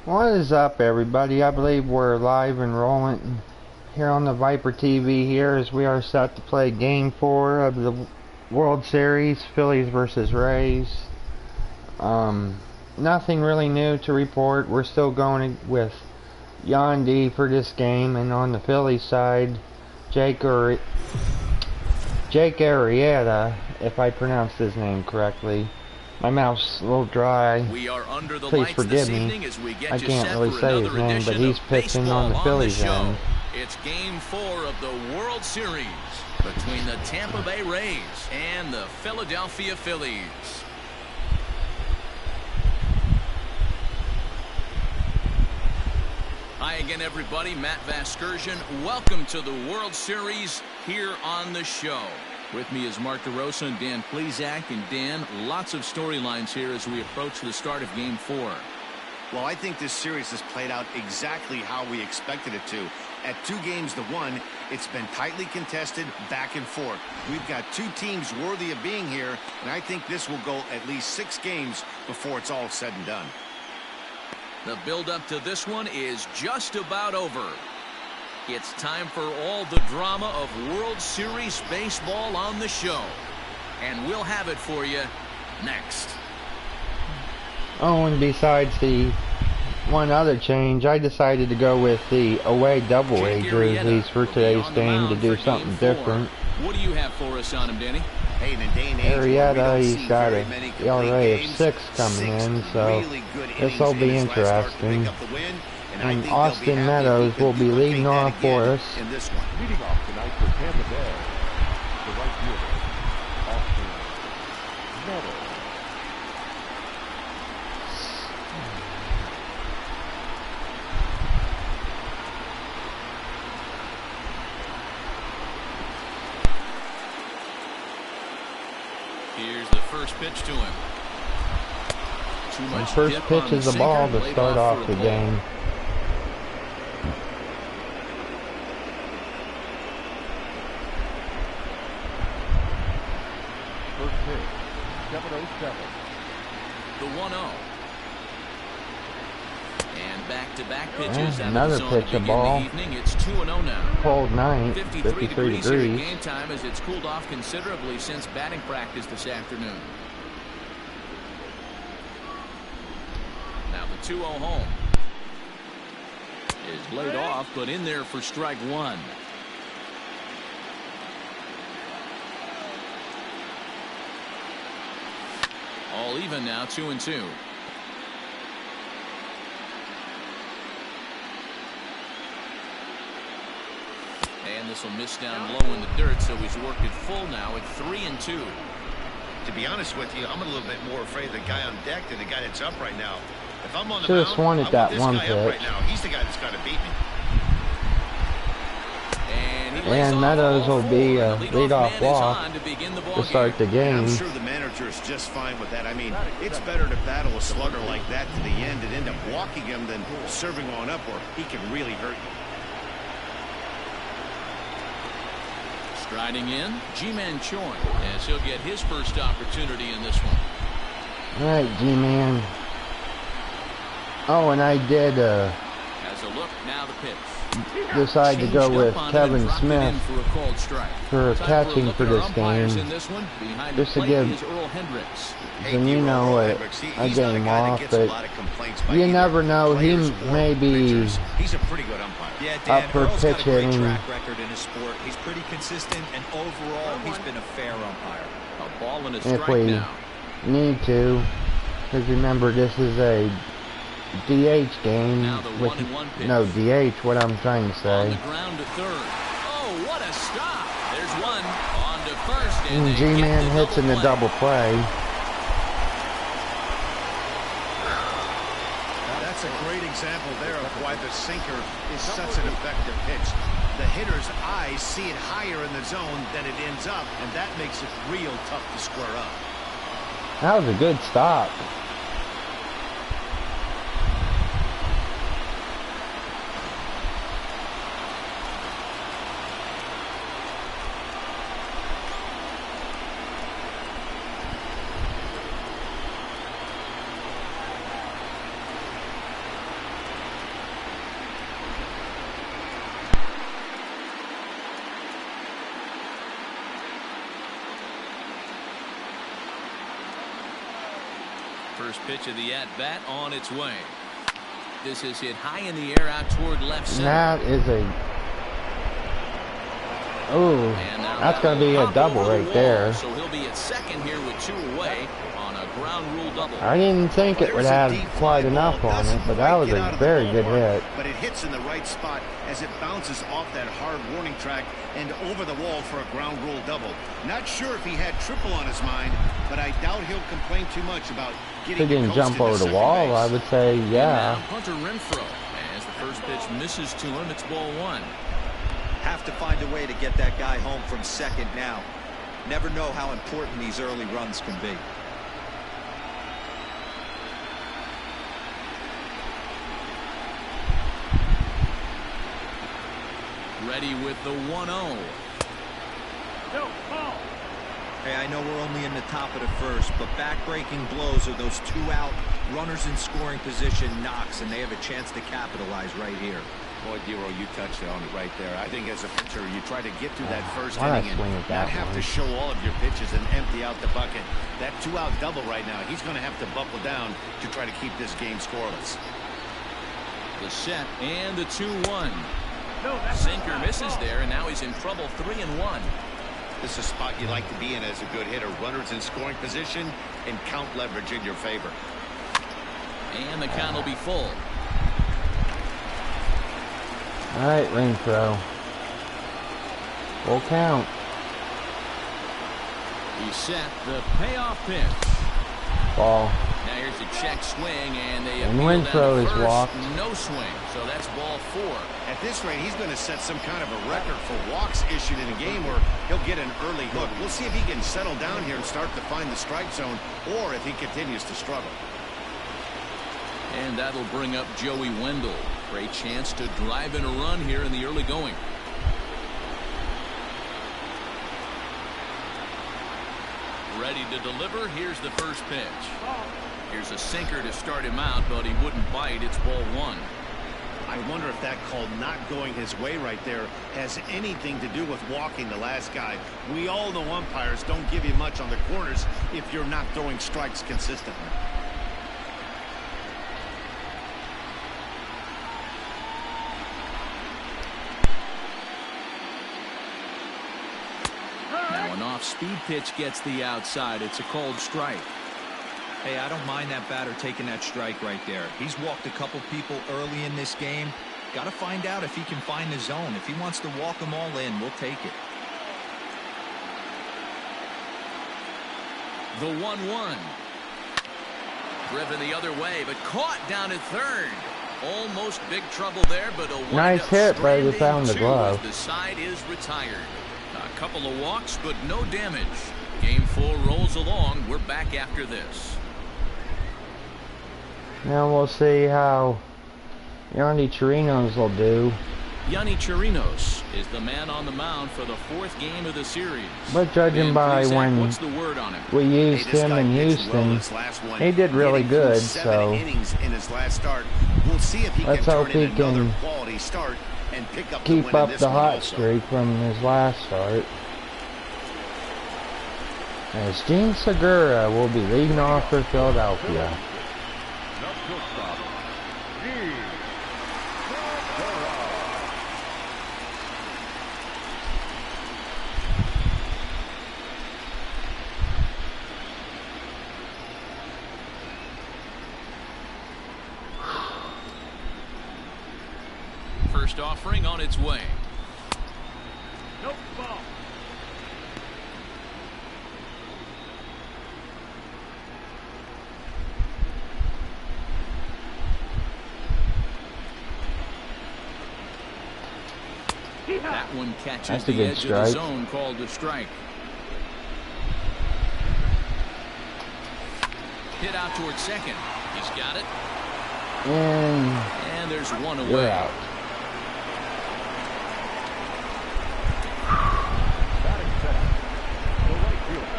What is up, everybody? I believe we're live and rolling here on the Viper TV here as we are set to play Game 4 of the World Series, Phillies versus Rays. Nothing really new to report. We're still going with Yandy for this game, and on the Phillies side, Jake Arrieta, if I pronounced his name correctly. My mouth's a little dry. Please forgive me. I can't really say his name, but he's pitching on the Phillies end. It's Game 4 of the World Series between the Tampa Bay Rays and the Philadelphia Phillies. Hi again, everybody. Matt Vasgersian. Welcome to the World Series here on the show. With me is Mark DeRosa and Dan Plesac. And Dan, lots of storylines here as we approach the start of Game 4. Well, I think this series has played out exactly how we expected it to. At 2-1, it's been tightly contested, back and forth. We've got two teams worthy of being here, and I think this will go at least 6 games before it's all said and done. The build-up to this one is just about over. It's time for all the drama of World Series baseball on the show. And we'll have it for you next. Oh, and besides the one other change, I decided to go with the away double-A jerseys for today's game to do something different. What do you have for us on him, Danny? Hey, in a day and age, Arrieta, he's got an ERA of 6 coming in, so this will be interesting. And Austin Meadows will be leading off for us. Leading off tonight for Tampa Bay, the right fielder, Austin Meadows. Here's the first pitch to him. The first pitch is the ball to start off the game. First pitch, 7:07. The 1-0. And back-to-back pitches. Another pitch, a ball. It's 2-0 now. Cold night, 53 degrees. Game time as it's cooled off considerably since batting practice this afternoon. Now the 2-0 home is laid off, but in there for strike 1. All even now, 2-2. And this will miss down low in the dirt, so he's worked it full now at 3-2. To be honest with you, I'm a little bit more afraid of the guy on deck than the guy that's up right now. If I'm on the mound, I want that this one guy up right now. He's the guy that's got to beat me. And Meadows will be a leadoff walk to start the game. I'm sure the manager is just fine with that. I mean, it's better to battle a slugger like that to the end and end up walking him than serving on up, or he can really hurt you. Striding in, G-Man Choi, as he'll get his first opportunity in this one. All right, G-Man. Oh, and I did as a look, now the pitch. Decide to go with Kevin Smith for catching for this game, just to give Zanino a game off, but you never know, he may be up for pitch hitting. He's pretty consistent, and overall he's been a fair umpire. A ball and a if strike we now. need to, because remember this is a DH game with no DH. What I'm trying to say. On the ground to third. Oh, what a stop! There's one on to first, and G-Man hits in the double play. Now that's a great example there of why the sinker is such an effective pitch. The hitter's eyes see it higher in the zone than it ends up, and that makes it real tough to square up. That was a good stop. First pitch of the at-bat on its way. This is hit high in the air out toward left center. That is a... Oh, that's going to be a double right there. So he'll be at second here with 2 away on a ground rule double. I didn't think it would have quite enough on it, but that was a very good hit. But it hits in the right spot as it bounces off that hard warning track and over the wall for a ground rule double. Not sure if he had triple on his mind, but I doubt he'll complain too much about getting. If he didn't jump over the wall, I would say yeah. Hunter Renfro, as the first pitch misses to him, it's ball 1. Have to find a way to get that guy home from second now. Never know how important these early runs can be. Ready with the 1-0. Hey, I know we're only in the top of the first, but back-breaking blows are those 2 out runners in scoring position knocks, and they have a chance to capitalize right here. Boy, Dero, you touched on it right there. I think as a pitcher, you try to get through that first Why inning and not have to show all of your pitches and empty out the bucket. That 2-out double right now, he's going to have to buckle down to try to keep this game scoreless. The set and the 2-1. Sinker misses there, and now he's in trouble. 3-1. This is a spot you like to be in as a good hitter. Runners in scoring position and count leverage in your favor. And the count will be full. All right, Renfro. Full count. He set the payoff pitch. Ball. Now here's a check swing, and they And appeal Renfro down to is first. walked. No swing, so that's ball 4. At this rate, he's going to set some kind of a record for walks issued in a game where he'll get an early hook. We'll see if he can settle down here and start to find the strike zone, or if he continues to struggle. And that'll bring up Joey Wendell. Great chance to drive in a run here in the early going. Ready to deliver. Here's the first pitch. Here's a sinker to start him out, but he wouldn't bite. It's ball 1. I wonder if that call not going his way right there has anything to do with walking the last guy. We all know umpires don't give you much on the corners if you're not throwing strikes consistently. Now an off-speed pitch gets the outside. It's a called strike. Hey, I don't mind that batter taking that strike right there. He's walked a couple people early in this game. Got to find out if he can find the zone. If he wants to walk them all in, we'll take it. The 1-1. Driven the other way, but caught down at third. Almost big trouble there, but a Nice hit, but he found the glove. The side is retired. A couple of walks, but no damage. Game 4 rolls along. We're back after this. Now we'll see how Yandy Chirinos will do. Yanni Chirinos is the man on the mound for the 4th game of the series. But judging by when what's the word on him? we used him in Houston, he did really good. So we'll see if he let's can hope turn in he can another quality start and pick up keep the win up in this the one hot also. streak from his last start. As Gene Segura will be leading off for Philadelphia. First offering on its way. Nope, ball. That one catches That's a the good edge strike. of the zone, called a strike. Hit out towards second. He's got it. And there's one away. You're out.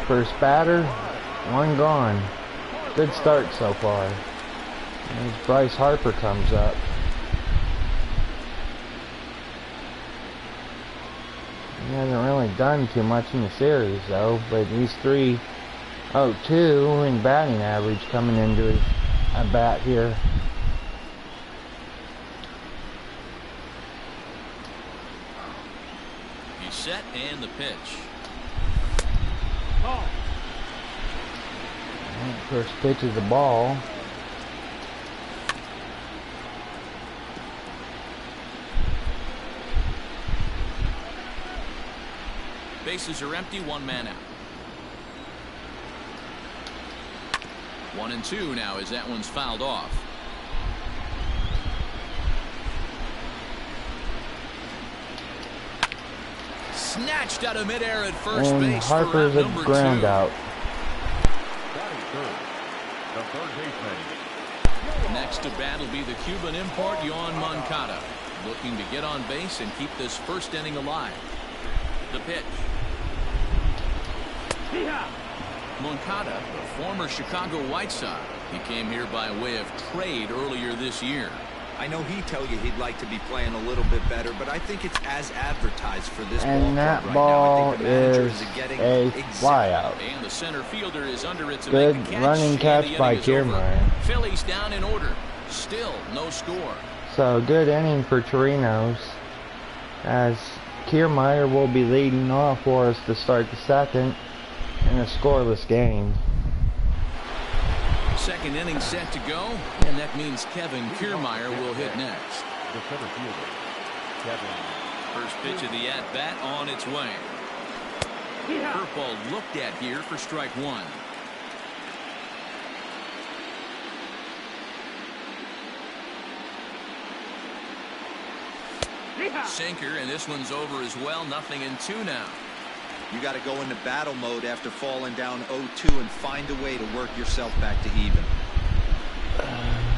First batter, one gone. Good start so far. As Bryce Harper comes up. He hasn't really done too much in the series though, but these 3 0-2 in batting average coming into his at bat here. He's set and the pitch. First pitch is the ball. Bases are empty, one man out. 1-2 now as that one's fouled off. Snatched out of midair at first and base. Harper's for a number ground 2. out. Batting third, the third baseman. Next to bat will be the Cuban import Yoan Moncada, looking to get on base and keep this first inning alive. The pitch. Moncada, the former Chicago White Sox. He came here by way of trade earlier this year. I know he'd tell you he'd like to be playing a little bit better, but I think it's as advertised for this ball And that club right ball now. I think the manager is getting a flyout. And the center fielder is under it to Good make a catch. running And catch the inning by is over. Kiermaier. Phillies down in order. Still no score. So good inning for Torinos, as Kiermaier will be leading off for us to start the second in a scoreless game. Second inning set to go, and that means Kevin Kiermaier will hit next. The center fielder, Kevin. First pitch of the at-bat on its way. Curveball looked at here for strike one. Sinker, and this one's over as well. 0-2 now. You got to go into battle mode after falling down 0-2 and find a way to work yourself back to even.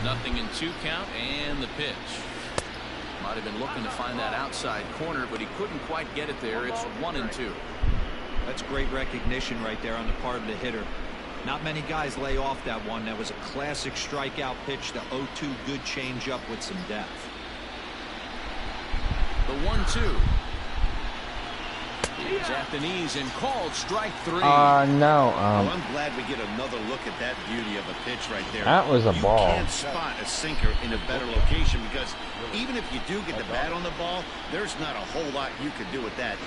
0-2 count, and the pitch. Might have been looking to find that outside corner, but he couldn't quite get it there. It's 1-2. That's great recognition right there on the part of the hitter. Not many guys lay off that one. That was a classic strikeout pitch. The 0-2 good changeup with some depth. The 1-2. He's at the knees and called strike 3. No. Well, I'm glad we get another look at that beauty of a pitch right there. That was a ball. You can't spot a sinker in a better location, because even if you do get the bat on the ball, there's not a whole lot you could do with that.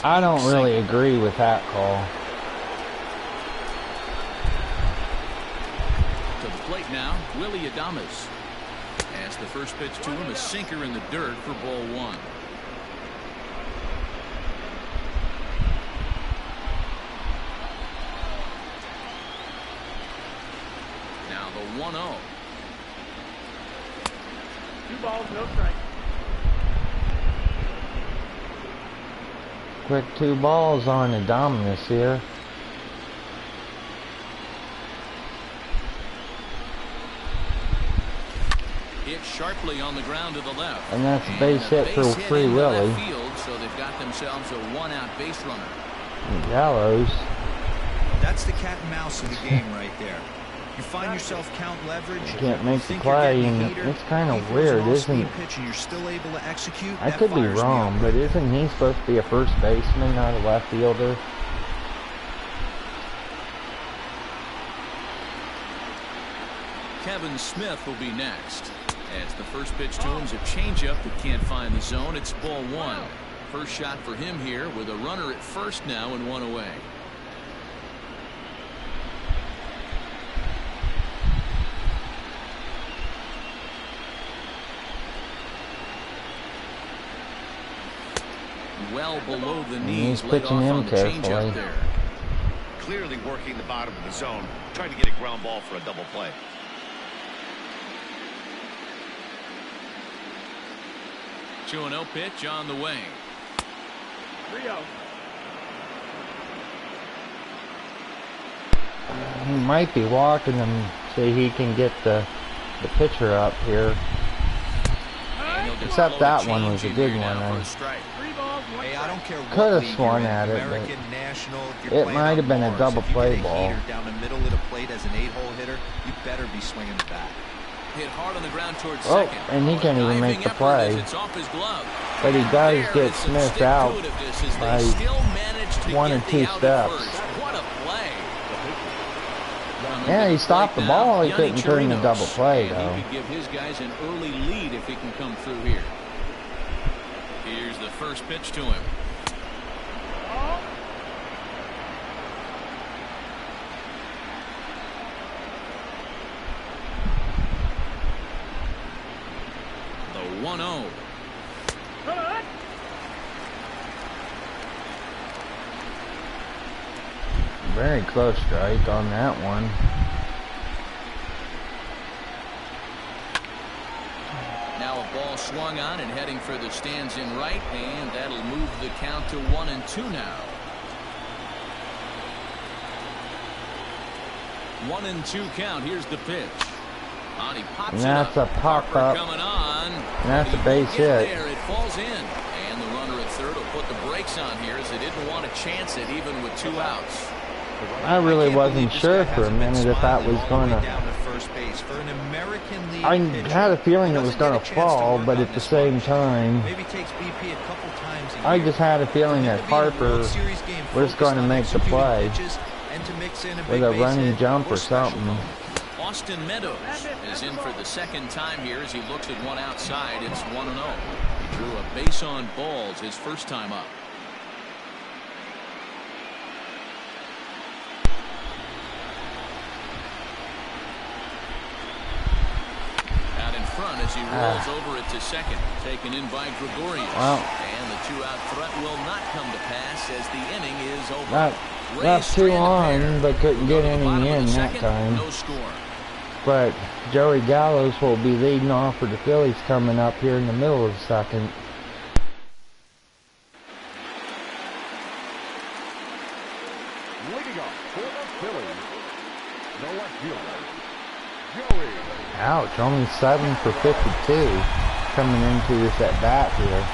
I don't really agree with that call. To the plate now, Willie Adames. As the first pitch to him, a sinker in the dirt for ball 1. Now the 1-0. 2 balls, no strike. Quick 2 balls on Adames here. Hit sharply on the ground to the left. And that's a base hit for hit Free into Willie. left field, so they've got themselves a 1-out base runner. And Gallows. That's the cat and mouse of the game right there. You find yourself count leverage. Can't make the think you're play, getting a and heater, it's kind he of throws weird, an isn't off-speed it? pitch and you're still able to execute. I That could be fires me wrong, up. but isn't he supposed to be a first baseman, not a left fielder? Kevin Smith will be next. As the first pitch to him is a changeup that can't find the zone. It's ball 1. First shot for him here with a runner at first now and 1 away. Well below the knees. He's laid pitching off him on the carefully. changeup there. Clearly working the bottom of the zone, trying to get a ground ball for a double play. Two 2-0 pitch on the way. 3-0. He might be walking him so he can get the pitcher up here. Except that one was a good one. 3 balls, 1 Hey, I don't care what Could have league swung you're in, at it, but American, National, if you're it playing might have been a outdoors, double if you play get a ball. heater down the middle of the plate as an 8-hole hitter, you better be swinging the bat. Hit hard on the ground towards Oh, second. and he can't even make Diving the effort play. as it's off his glove. But he does There get is some sniffed stick out to it of this as they by still manage to 1 or get 2 the out at steps. first. What a play. Yeah, he stopped the ball. He couldn't turn the double play, and though. he could give his guys an early lead if he can come through here. Here's the first pitch to him. The 1-0. Very close strike on that one. Now a ball swung on and heading for the stands in right, and that'll move the count to 1-2 now. 1-2 count. Here's the pitch. He pops And that's it up. a pop up. Coming on. And that's a base hit. There, it falls in. And the runner at third will put the brakes on here as they didn't want to chance it even with 2 outs. I really wasn't sure for a minute if that was going to... I had a feeling it was going to fall, but at the same time, I just had a feeling that Harper was going to make the play with a running jump or something. Austin Meadows is in for the second time here as he looks at one outside. It's 1-0. He drew a base on balls his first time up. Out in front as he rolls over it to second. Taken in by Gregorius. Wow. And the 2-out threat will not come to pass as the inning is over. Left 2 on, but couldn't get any in that time. No score. But Joey Gallows will be leading off for the Phillies coming up here in the middle of the second. Leading off for the Phillies, the left fielder, Joey. Ouch, only 7 for 52 coming into this at bat here.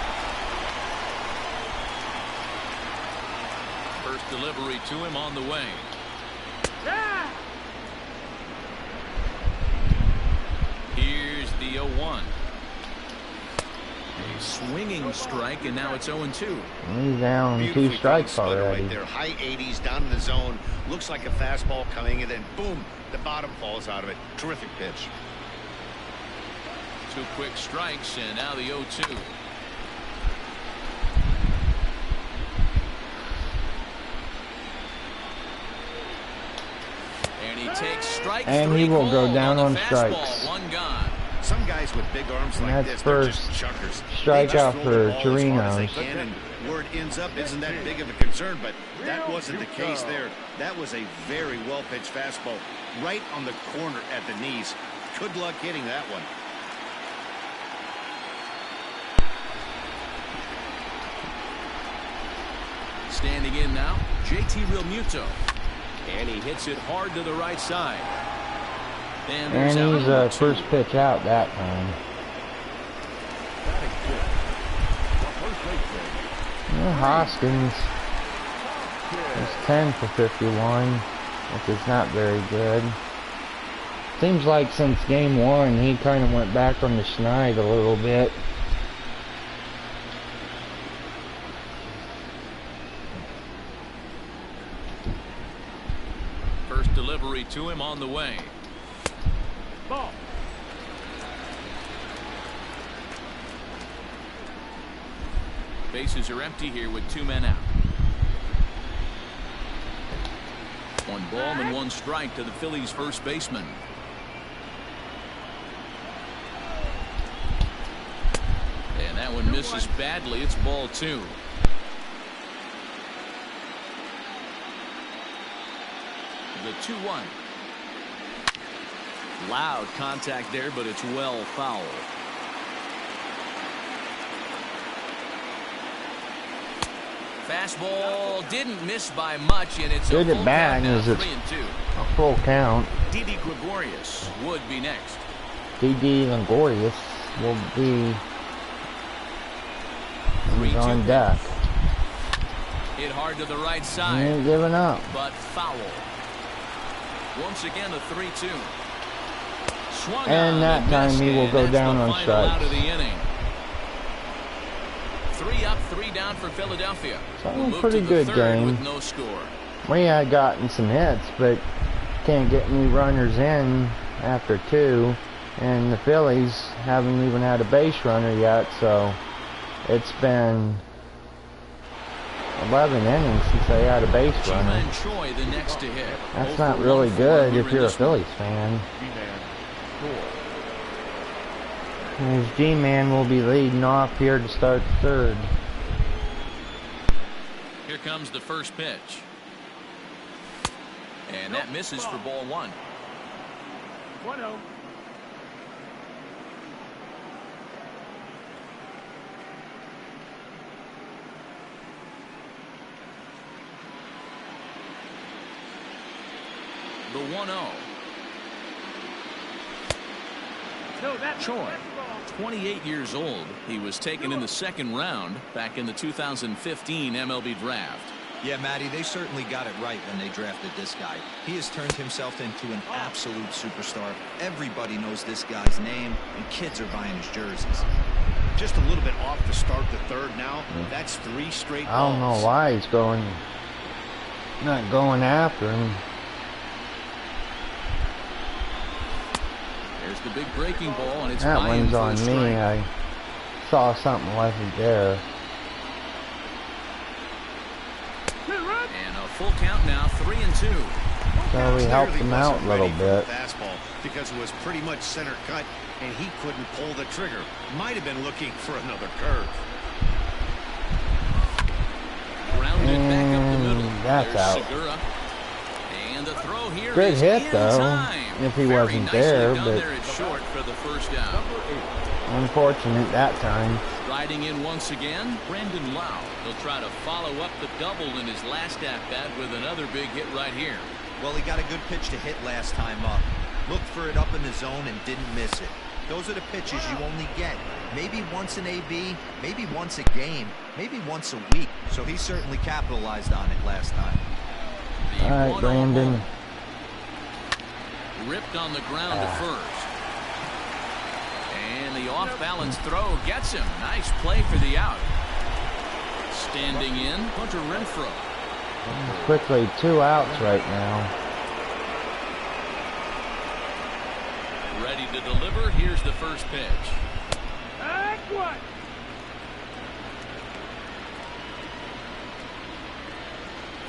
First delivery to him on the way. Yeah. Here's the 0-1. A swinging strike, and now it's 0-2. He's down 2 Beautifully strikes thrown slider already. right there. High 80s down in the zone. Looks like a fastball coming, and then boom, the bottom falls out of it. Terrific pitch. 2 quick strikes, and now the 0-2. And he takes strike And 3 he will go called down on the strikes. fastball. 1 gone. Some guys with big arms And like that's this, they're just first chuckers. strikeout They just throw the for ball as hard as they Chirinos. can, and where it ends up isn't that big of a concern, but that wasn't the case there. That was a very well-pitched fastball right on the corner at the knees. Good luck hitting that one. Standing in now, JT Realmuto. And he hits it hard to the right side. And And there's he's out first pitch out that time. Yeah, Hoskins is 10 for 51, which is not very good. Seems like since game 1 he kind of went back on the schneid a little bit. First delivery to him on the way. Ball. Bases are empty here with 2 men out. 1 ball and 1 strike to the Phillies first baseman. And that one misses badly. It's ball 2. The 2-1. Loud contact there, but it's well foul. Fastball didn't miss by much, and it's Good a at full bat, count now, is it? 3-2. A full count. Didi Gregorius would be next. Didi Gregorius will be he's on deck. Hit hard to the right He side, ain't giving up. but foul. Once again, a 3-2. Swung And on that and time missed, he will and go that's down the on final out strikes. of the inning. 3 up, 3 down for Philadelphia. So, We'll move pretty to the good third game. with no score. We had gotten some hits, but can't get any runners in after 2, and the Phillies haven't even had a base runner yet, so it's been 11 innings since they had a base runner. That's not really good if you're a Phillies fan. His G-Man will be leading off here to start the 3rd. Here comes the first pitch. And that misses for ball 1. 1-0. The 1-0. Choi, 28 years old. He was taken in the 2nd round back in the 2015 MLB draft. Yeah, Matty, they certainly got it right when they drafted this guy. He has turned himself into an absolute superstar. Everybody knows this guy's name, and kids are buying his jerseys. Just a little bit off to start the 3rd now. That's 3 straight balls. I don't know why he's not going after him. There's the big breaking ball, and it's that one's on me. I saw something wasn't there. And a full count now, 3-2. So we helped him out a little bit. Fastball because it was pretty much center cut, and he couldn't pull the trigger. Might have been looking for another curve. Grounded back up the middle. That's There's out. Segura. And the throw here Good is hit in though, time. if he Very wasn't nicely there, done but there at short for the first down. unfortunate that time. Riding in once again, Brandon Lau. He'll try to follow up the double in his last at-bat with another big hit right here. Well, he got a good pitch to hit last time up. Looked for it up in the zone and didn't miss it. Those are the pitches you only get. Maybe once an AB, maybe once a game, maybe once a week. So he certainly capitalized on it last time. All right, Brandon. Ripped on the ground to first. And the off-balance throw gets him. Nice play for the out. Standing in, Hunter Renfro. Quickly, 2 outs right now. Ready to deliver. Here's the first pitch. What?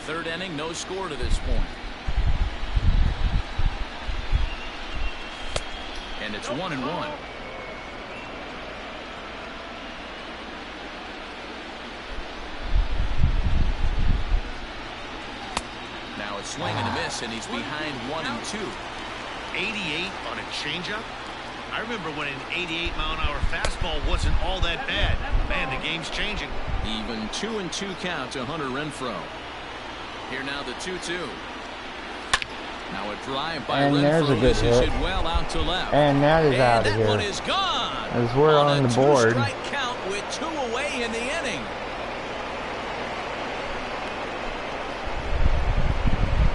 Third inning, no score to this point. And it's 1-1. Now it's swing and a miss, and he's behind 1-2. 88 on a changeup. I remember when an 88-mile-an-hour fastball wasn't all that bad. Man, the game's changing. Even 2-2 count to Hunter Renfro. Here now the 2-2. Now a drive by And Renfro. there's a good hit. Well out to left. And that is out of that here. one is gone. As we're on the board. Strike count with 2 away in the inning.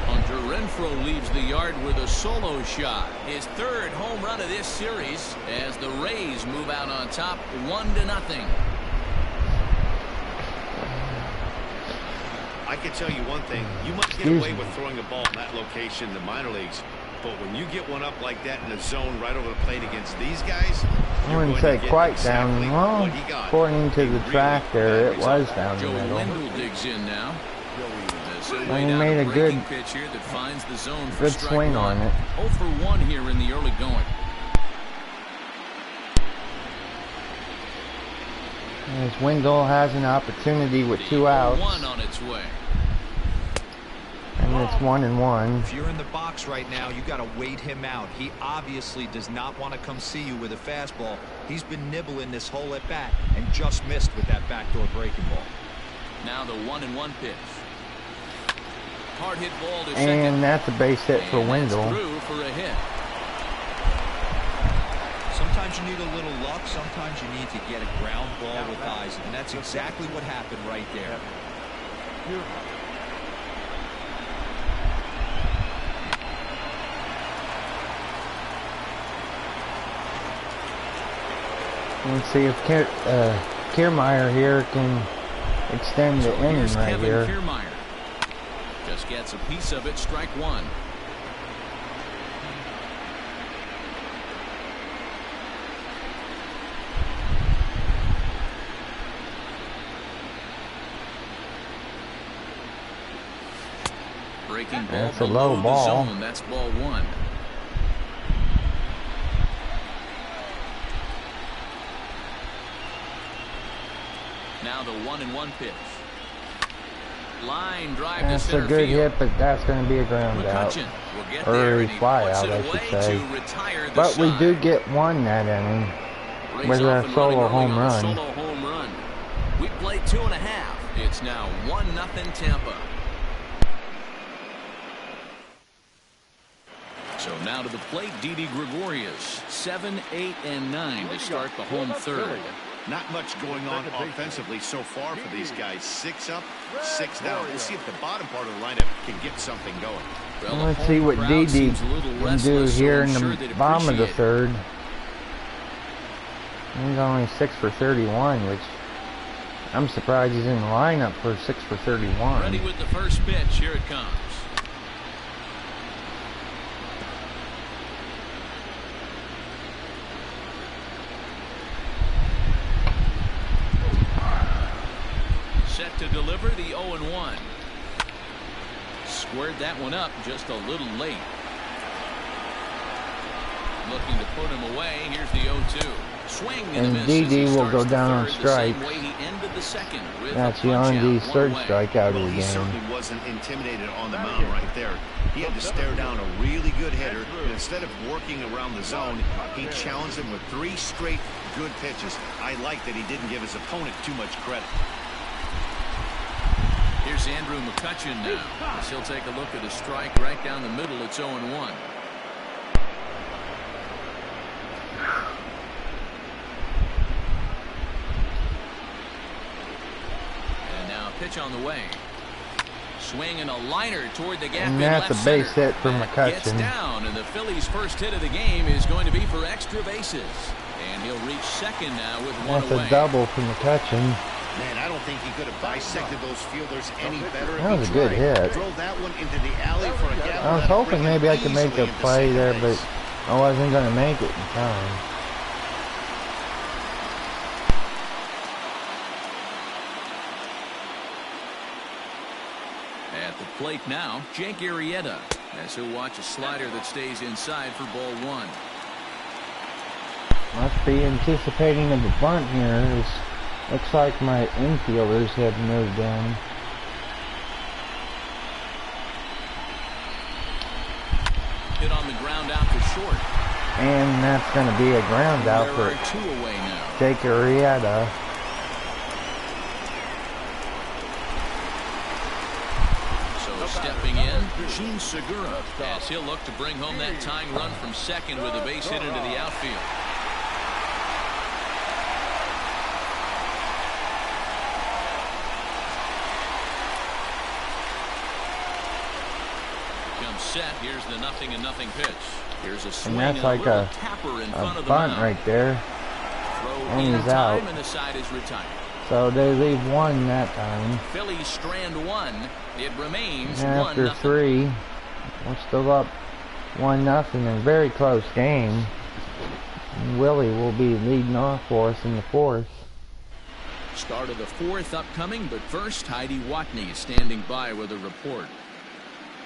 Hunter Renfro leaves the yard with a solo shot. His 3rd home run of this series as the Rays move out on top 1-0. I can tell you one thing. You might get away with throwing a ball in that location in the minor leagues, but when you get one up like that in the zone right over the plate against these guys, I wouldn't say quite down. Well, according to the track there, it was down the Joe middle. Wendell digs in now. And he made a good pitch here that finds the zone for good strike swing one. on it. 0 for 1 here in the early going. As Wendell has an opportunity with 2 outs. 1 on its way. And it's 1-1. If you're in the box right now, you got to wait him out. He obviously does not want to come see you with a fastball. He's been nibbling this whole at bat and just missed with that backdoor breaking ball. Now the 1-1 pitch. Hard hit ball to second. And that's a base hit for Wendell. Through for a hit. Sometimes you need a little luck. Sometimes you need to get a ground ball with eyes. And that's exactly what happened right there. Let's see if Kiermaier here can extend the inning right Kevin here. Kiermaier. Just gets a piece of it, strike 1. Breaking ball That's a low below ball. the zone. That's ball one. Now the 1-1 pitch. Line drive to That's a center good field. hit, but that's going to be a ground out. Mccutchen will get Or there, a and he fly puts out, it I away should say. to retire the But we side. do get one that inning Rays with off a and solo running early home on a run. Solo home run. We play 2.5. It's now 1-0 Tampa. So now to the plate, Didi Gregorius. 7, 8, and 9 to start the home third. Not much going on offensively so far for these guys. 6 up, 6 down. We'll see if the bottom part of the lineup can get something going. Well, Let's the see home what crowd Didi seems a little can do restless, so here I'm in sure the they'd bottom of the appreciate it. third. He's only 6 for 31, which I'm surprised he's in the lineup for 6 for 31. Ready with the first pitch. Here it comes. Set to deliver the 0-1. Squared that one up just a little late. Looking to put him away. Here's the 0-2. Swing and a miss. Didi as he will go starts the down on third the strikes. same way he ended the second with That's a punch Yandy's out, third one away. strikeout of Well, the he game. certainly wasn't intimidated on the mound right there. He had to stare down a really good hitter, and instead of working around the zone, he challenged him with 3 straight good pitches. I like that he didn't give his opponent too much credit. Here's Andrew Mccutchen now, as he'll take a look at a strike right down the middle. It's 0-1. And now a pitch on the way. Swing and a liner toward the gap. And in that's left a base center. hit for That gets McCutchen. down, and the Phillies' first hit of the game is going to be for extra bases. And he'll reach second now with one That's away. a double for McCutchen. Man, I don't think he could have dissected those fielders any better. That was a good hit. Drove that one into the alley for a gap. I was hoping maybe I could make a play there, but I wasn't going to make it in time. At the plate now, Jake Arrieta, as he'll watch a slider that stays inside for ball one. Must be anticipating of the bunt here. Looks like my infielders have moved in. Hit on the ground out to short. And that's going to be a ground out There for are 2 away now. Jake Arrieta. So stepping in, Gene Segura, as he'll look to bring home that tying run from second with a base hit into the outfield. Comes set. Here's the 0-0 pitch. Here's a swing And that's and like a little a tapper in front of the bunt mound. right there. Throw And in he's time, out. and the side is retired. So they leave one that time. Phillies strand 1. It remains And after 1-0. 3, we're still up 1-0 in a very close game. And Willie will be leading off for us in the 4th. Start of the 4th upcoming, but first, Heidi Watney is standing by with a report.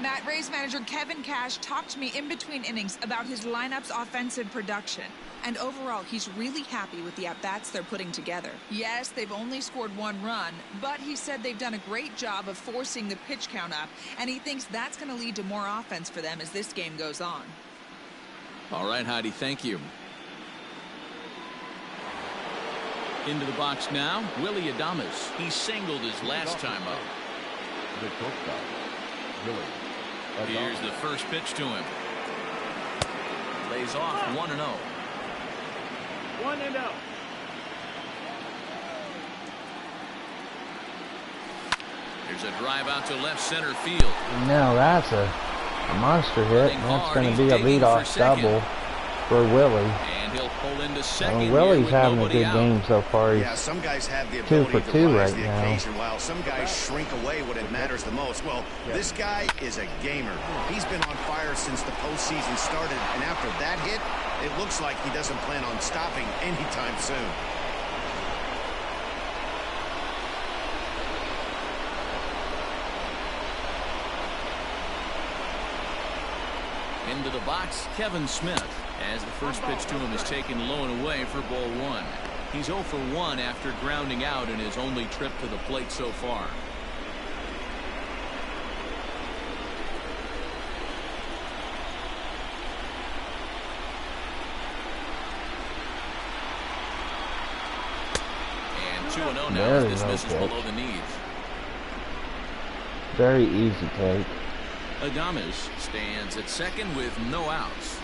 Matt, Rays manager Kevin Cash talked to me in between innings about his lineup's offensive production. And overall, he's really happy with the at-bats they're putting together. Yes, they've only scored 1 run, but he said they've done a great job of forcing the pitch count up, and he thinks that's going to lead to more offense for them as this game goes on. All right, Heidi, thank you. Into the box now, Willie Adames. He singled his last time up. The shortstop, Willie. Here's the first pitch to him. Lays off 1-0. 1-0. There's a drive out to left center field. Now that's a monster hit. And that's going to be a leadoff double for Willie. And he'll pull into second. So here Willie's with having a nobody good out. game so far. Yeah, some guys have the 2 ability for to 2 rise right the now. occasion, while some guys shrink away when it matters the most. Well, this guy is a gamer. He's been on fire since the postseason started, and after that hit, it looks like he doesn't plan on stopping anytime soon. into the box, Kevin Smith, as the first pitch to him is taken low and away for ball 1. He's 0 for 1 after grounding out in his only trip to the plate so far. And 2-0 now as this misses below the knees. Very easy take. Adames stands at second with no outs.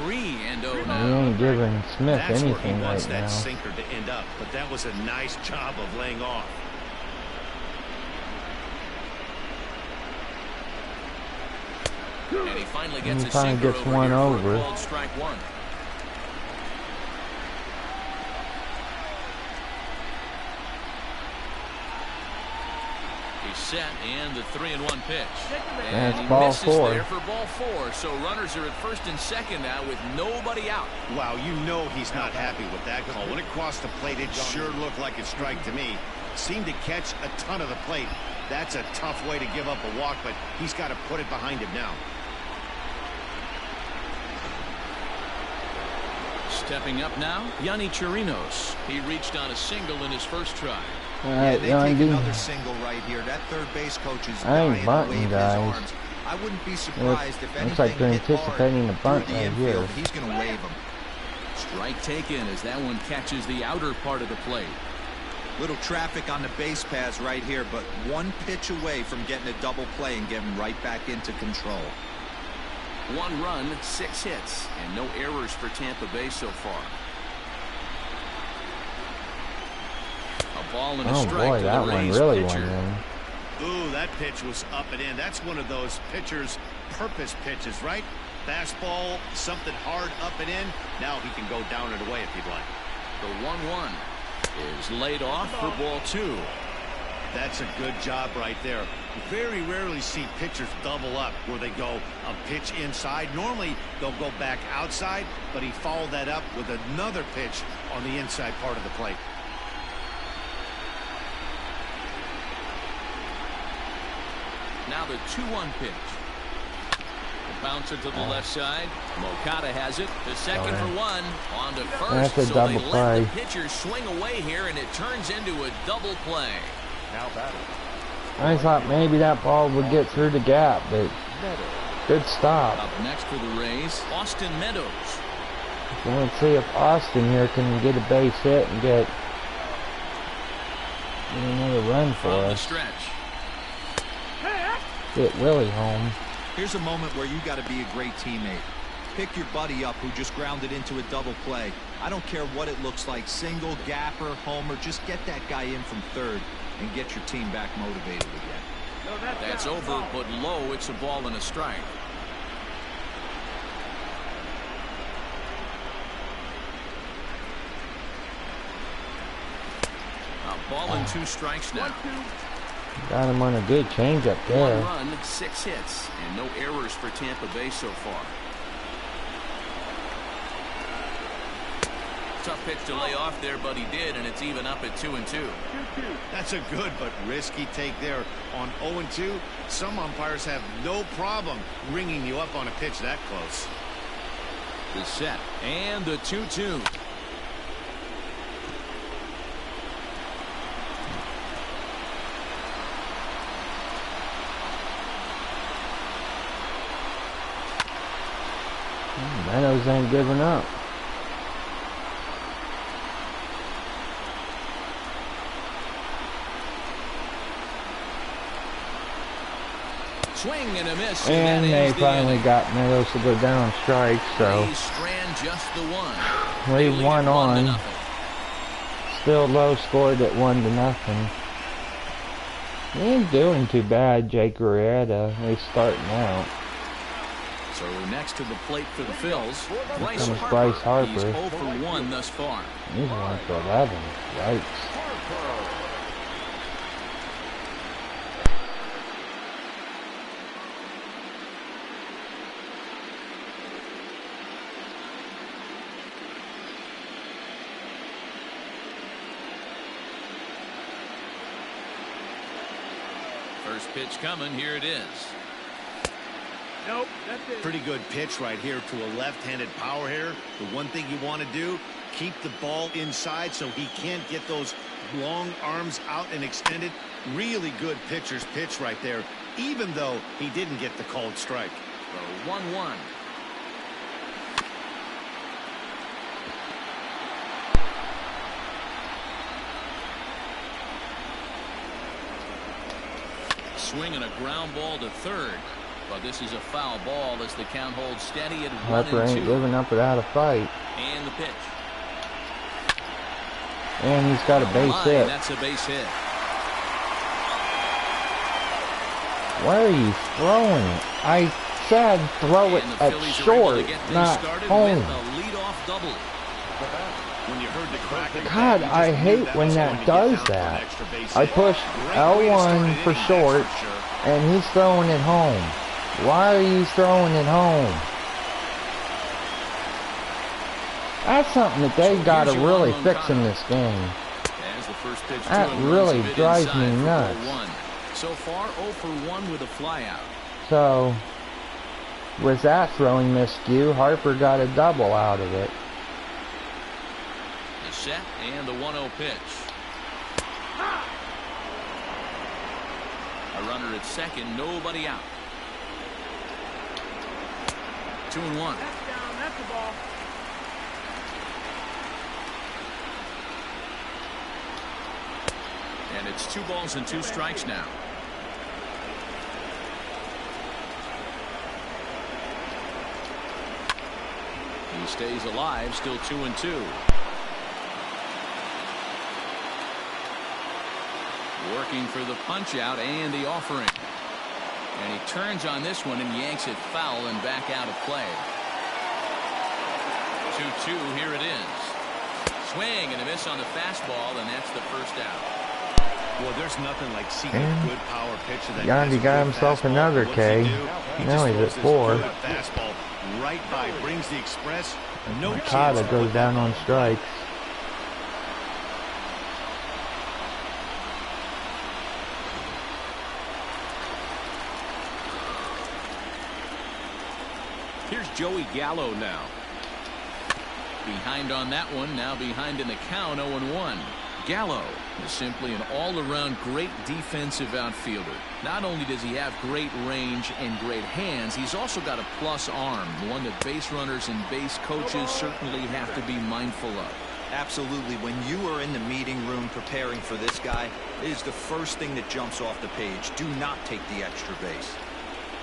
3-0 now. He ain't giving Smith That's where he anything wants right that now. sinker to end up, but that was a nice job of laying off. And he finally gets He a finally sinker gets over one here for over. a called strike 1. He's set and the 3-1 pitch. And That's he ball misses 4. there for ball 4. So runners are at first and second now with nobody out. Wow, you know he's not happy with that call. When it crossed the plate, it sure looked like a strike to me. Seemed to catch a ton of the plate. That's a tough way to give up a walk, but he's got to put it behind him now. Stepping up now, Yanni Chirinos. He reached on a single in his first try. Yeah, they Yanni. take another single right here. That third base coach is I ain't dying to bunting, wave his guys. arms. I wouldn't be surprised if anything looks like they're hit hard anticipating a bunt through the right infield. here. He's going to wave him. Strike taken as that one catches the outer part of the plate. Little traffic on the base paths right here, but one pitch away from getting a double play and getting right back into control. 1 run, 6 hits, and no errors for Tampa Bay so far. A ball and a Oh strike boy, to that the one Rays really pitcher. went in. Ooh, that pitch was up and in. That's one of those pitcher's purpose pitches, right? Fastball, something hard up and in. Now he can go down and away if he'd like. The 1-1 is laid off for ball 2. That's a good job right there. Very rarely see pitchers double up where they go a pitch inside. Normally they'll go back outside, but he followed that up with another pitch on the inside part of the plate. Now the 2-1 pitch. The bouncer to the left side. Mccutchen has it. The second for 1 on to first. That's a so double they play. let the pitcher swing away here, and it turns into a double play. Now batting. I thought maybe that ball would get through the gap, but good stop. Up next for the Rays, Austin Meadows. So let's see if Austin here can get a base hit and get another run for From the us. stretch. Get Willie home. Here's a moment where you got to be a great teammate. Pick your buddy up who just grounded into a double play. I don't care what it looks like, single, gapper, homer, just get that guy in from third and get your team back motivated again. That's over, but low. It's a ball and a strike. A ball and 2 strikes now. Got him on a good changeup 1 there. run, 6 hits, and no errors for Tampa Bay so far. Tough pitch to lay off there, but he did, and it's even up at 2-2. That's a good but risky take there on 0-2. Some umpires have no problem ringing you up on a pitch that close. The set and the 2-2. Meadows ain't giving up. Swing and a miss. And that they ends the finally inning. got Meadows to go down strike, so Rays strand just the 1. They lead won it 1-0. on. Still low scored at 1-0. He ain't doing too bad, Jake Arrieta. He's starting out. So next to the plate for the Phillies, Bryce comes Harper. Bryce Harper. He's 0 for 1 thus far. He's 1 for 11. Yikes. First pitch coming. Here it is. Nope, that's it. Pretty good pitch right here to a left-handed power hitter. The one thing you want to do, keep the ball inside so he can't get those long arms out and extended. Really good pitcher's pitch right there, even though he didn't get the called strike. The 1-1. Swinging a ground ball to third. But this is a foul ball as the count holds steady at 1-2. Harper ain't giving up without a fight. And the pitch. And he's got a base hit. That's a base hit. Why are you throwing it? I said throw it at short, not home. God, I hate when that does that. I push L1 for short, and he's throwing it home. Why are you throwing it home? That's something that they gotta really fix in this game. That really drives me nuts. So far, 0 for 1 with a flyout. So, with that throwing miscue, Harper got a double out of it. The set and the 1-0 pitch. A runner at second, nobody out. 2-1. That's down, that's the ball. And it's 2 balls and 2 strikes now. He stays alive, still 2-2. Working for the punch out and the offering. And he turns on this one and yanks it foul and back out of play. 2-2, here it is. Swing and a miss on the fastball, and that's the first out. Well, there's nothing like seeing a good power pitcher that Yandy got himself another K. Now he's at 4. Fastball right by, brings the express. No Mccutchen chance. goes down on strikes. Here's Joey Gallo now. Behind on that one, now behind in the count, 0-1. Gallo is simply an all-around great defensive outfielder. Not only does he have great range and great hands, he's also got a plus arm, one that base runners and base coaches certainly have to be mindful of. Absolutely. When you are in the meeting room preparing for this guy, it is the first thing that jumps off the page. Do not take the extra base.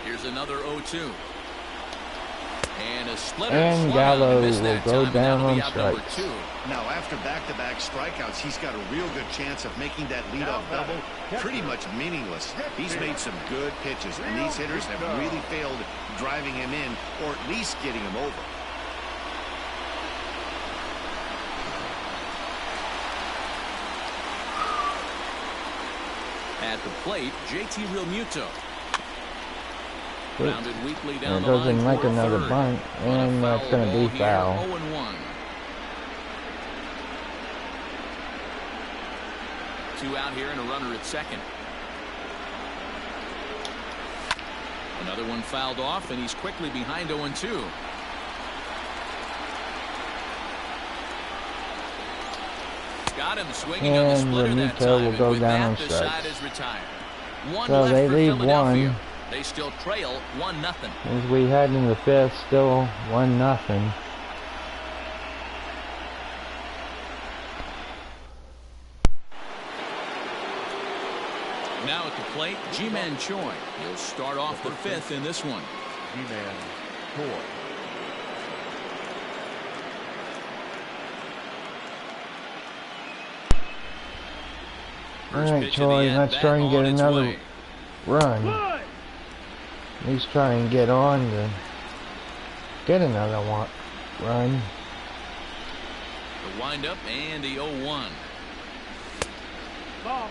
Here's another 0-2. And a splitter. And Gallo will go down on strikes. Now, after back-to-back strikeouts, he's got a real good chance of making that leadoff double pretty much meaningless. He's made some good pitches, and these hitters have really failed driving him in or at least getting him over. At the plate, JT Realmuto. Grounded weakly down And it the doesn't line like for another third. bunt, and that's going to be foul. 0-1. 2 out here and a runner at second. Another one fouled off, and he's quickly behind 0-2. Got him swinging on the splitter that time, will go and with down that, on the strikes. side is retired. One So left they for leave Philadelphia. one. They still trail 1-0. As we head into the 5th, still 1-0. Now at the plate, Ji-Man Choi. He'll start off the 5th in this one. Ji-Man Choi. First Alright, pitch of Troy, the let's at-bat try and get on its another way. run. Good. At least try and get on to get another one run. The windup and the 0-1. Ball.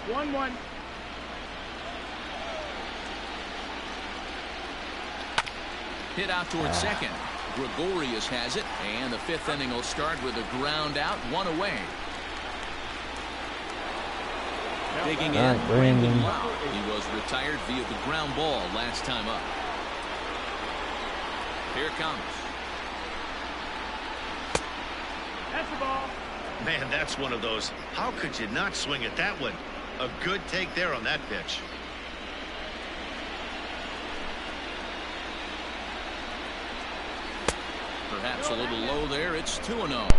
1-1. Hit out towards second. Gregorius has it, and the 5th inning will start with a ground out, 1 away. Digging All in, right, Brandon. He was retired via the ground ball last time up. Here it comes. That's the ball. Man, that's one of those. How could you not swing at that one? A good take there on that pitch. Perhaps a little low there. It's 2-0.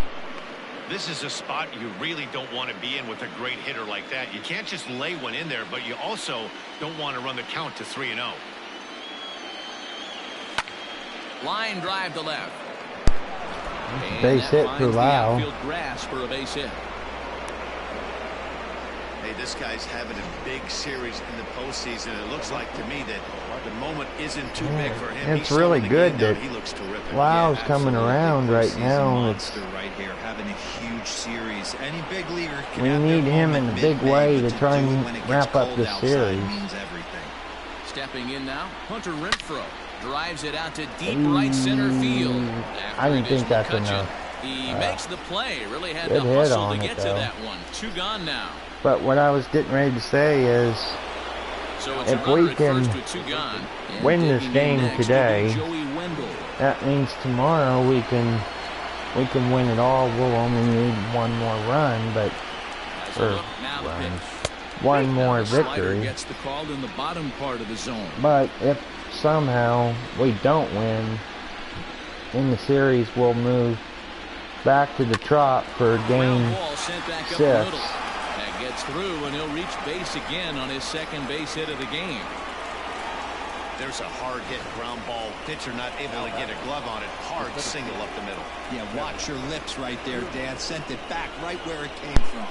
This is a spot you really don't want to be in with a great hitter like that. You can't just lay one in there, but you also don't want to run the count to 3-0. Line drive to left. Base hit for Lau. Outfield grass for a base hit. Hey, this guy's having a big series in the postseason. It looks like to me that the moment isn't too big for him. It's really good that he looks terrific. Lau's coming around right now. Monster right here, having a huge series. Any big leaguer can We have need their him in a moment big mid-May, way but to try do it and when it gets wrap up cold this outside series. means everything. Stepping in now, Hunter Renfro drives it out to deep right center field. I didn't think that's Mccutchen. enough. He makes the play. Really had Good to hit hustle on to it, get to though. that one. 2 gone now. But what I was getting ready to say is, So it's if a runner we at can first with 2 gone. And win this digging in game next will be today, Joey Wendell. that means tomorrow we can win it all. We'll only need one more run, but As a or look, now the run, pitch. one Now more the slider victory. gets the call in the bottom part of the zone. But if somehow we don't win in the series, we'll move back to the trot for game Ground ball sent back up the 6. middle. That gets through, and he'll reach base again on his second base hit of the game. There's a hard hit ground ball. Pitcher not able to get a glove on it. Hard single up the middle. Yeah, watch your lips right there, Dan. Sent it back right where it came from.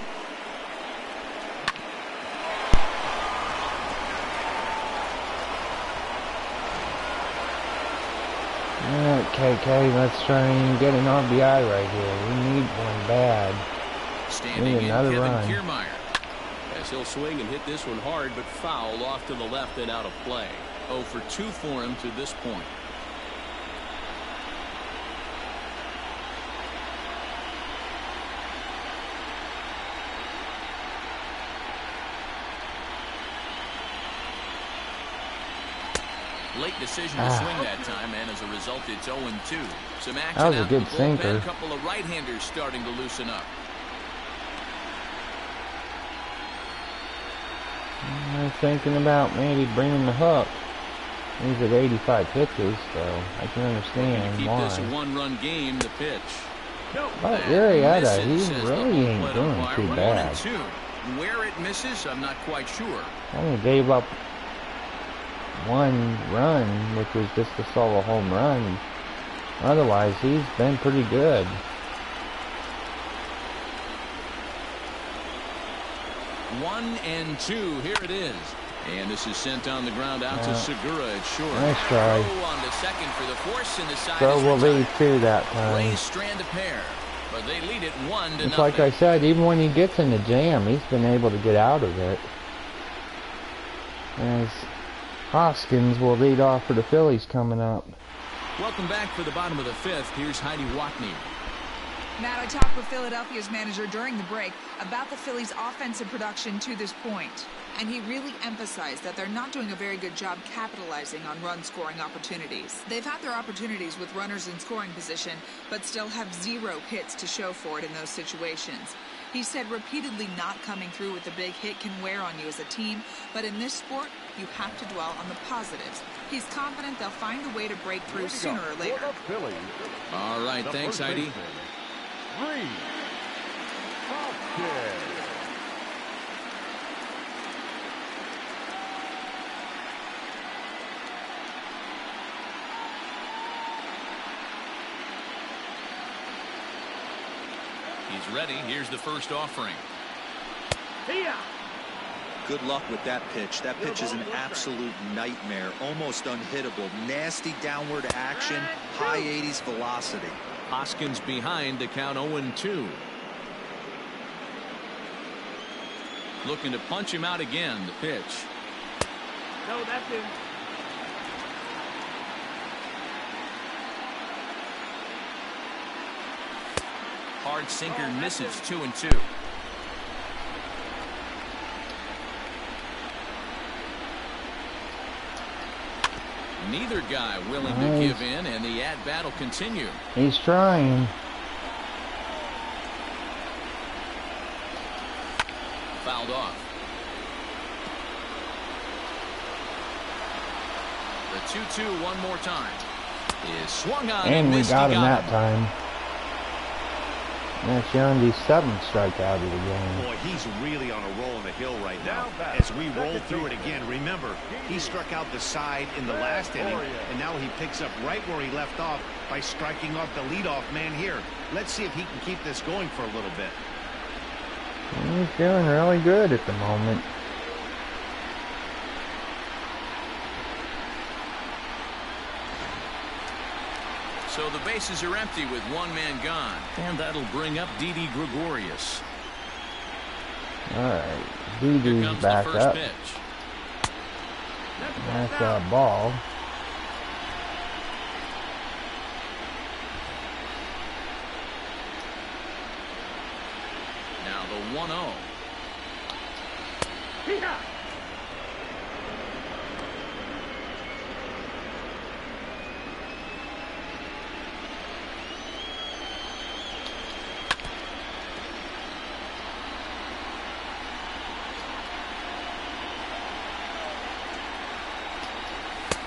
Alright, KK, let's try and get an RBI right here. We need one bad. Standing in another Kevin run. Kiermaier. As he'll swing and hit this one hard, but foul off to the left and out of play. 0 for 2 for him to this point. Late decision to swing that time, and as a result, it's 0-2. Some action That was a out good in the bullpen. sinker. A couple of right-handers starting to loosen up. I'm thinking about maybe bringing the hook. He's at 85 pitches, so I can Looking to understand keep why. this a one-run game, the pitch. But Arrieta, Misses, he says the really home ain't plate doing umpire. too 1 bad. and 2. Where it misses, I'm not quite sure. Only gave up 1 run, which was just a solo home run. Otherwise, he's been pretty good. One and 2. Here it is. And this is sent on the ground out to Segura at short. Nice try. Throw on to second for the force, and the side So is we'll retired. lead 2 that time. Rays strand a pair, but they lead it 1-0. It's like I said, even when he gets in the jam, he's been able to get out of it. As Hoskins will lead off for the Phillies coming up. Welcome back for the bottom of the 5th. Here's Heidi Watney. Matt, I talked with Philadelphia's manager during the break about the Phillies' offensive production to this point, and he really emphasized that they're not doing a very good job capitalizing on run-scoring opportunities. They've had their opportunities with runners in scoring position, but still have 0 hits to show for it in those situations. He said repeatedly not coming through with a big hit can wear on you as a team, but in this sport, you have to dwell on the positives. He's confident they'll find a way to break through sooner or later. All right, thanks, Heidi. He's ready. Here's the first offering. Good luck with that pitch. That pitch is an absolute nightmare. Almost unhittable. Nasty downward action. High 80s velocity. Hoskins behind to count 0-2. Looking to punch him out again. The pitch. No, that's it. Hard sinker misses. 2-2. Neither guy willing to give in, and the at-bat will continue. He's trying. Fouled off. The 2-2 one more time. Is swung on And we missed. got him that time. That's Yandy's 7th strikeout of the game. Boy, he's really on a roll on the hill right now. As we roll through it again, remember, he struck out the side in the last inning, and now he picks up right where he left off by striking off the leadoff man here. Let's see if he can keep this going for a little bit. He's feeling really good at the moment. So the bases are empty with one man gone, and that'll bring up Didi Gregorius. Alright, Didi's back the first up. Pitch. That's a ball. Now the 1-0.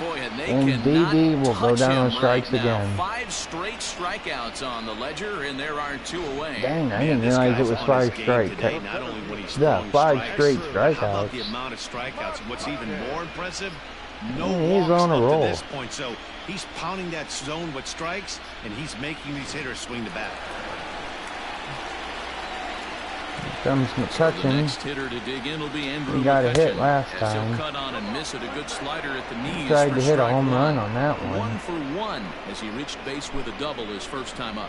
Boy, and they And cannot Didi will go touch down on him strikes right now. again. 5 straight strikeouts on the ledger, and there are 2 away. Dang, I Man, didn't this realize guy's it was on 5 his game straight. today, not only when he's Yeah, throwing 5 strikes, straight but how about strikeouts. the amount of strikeouts? And what's even more impressive, no He's walks on a up roll. to this point. So he's pounding that zone with strikes, and he's making these hitters swing the bat. Comes The Mccutchen. next hitter to dig in will be Andrew He got a hit Mccutchen, last as time. He'll cut on and miss at a good slider at the knees. Tried for to hit a strike home one. run on that one. 1 for 1 as he reached base with a double his first time up.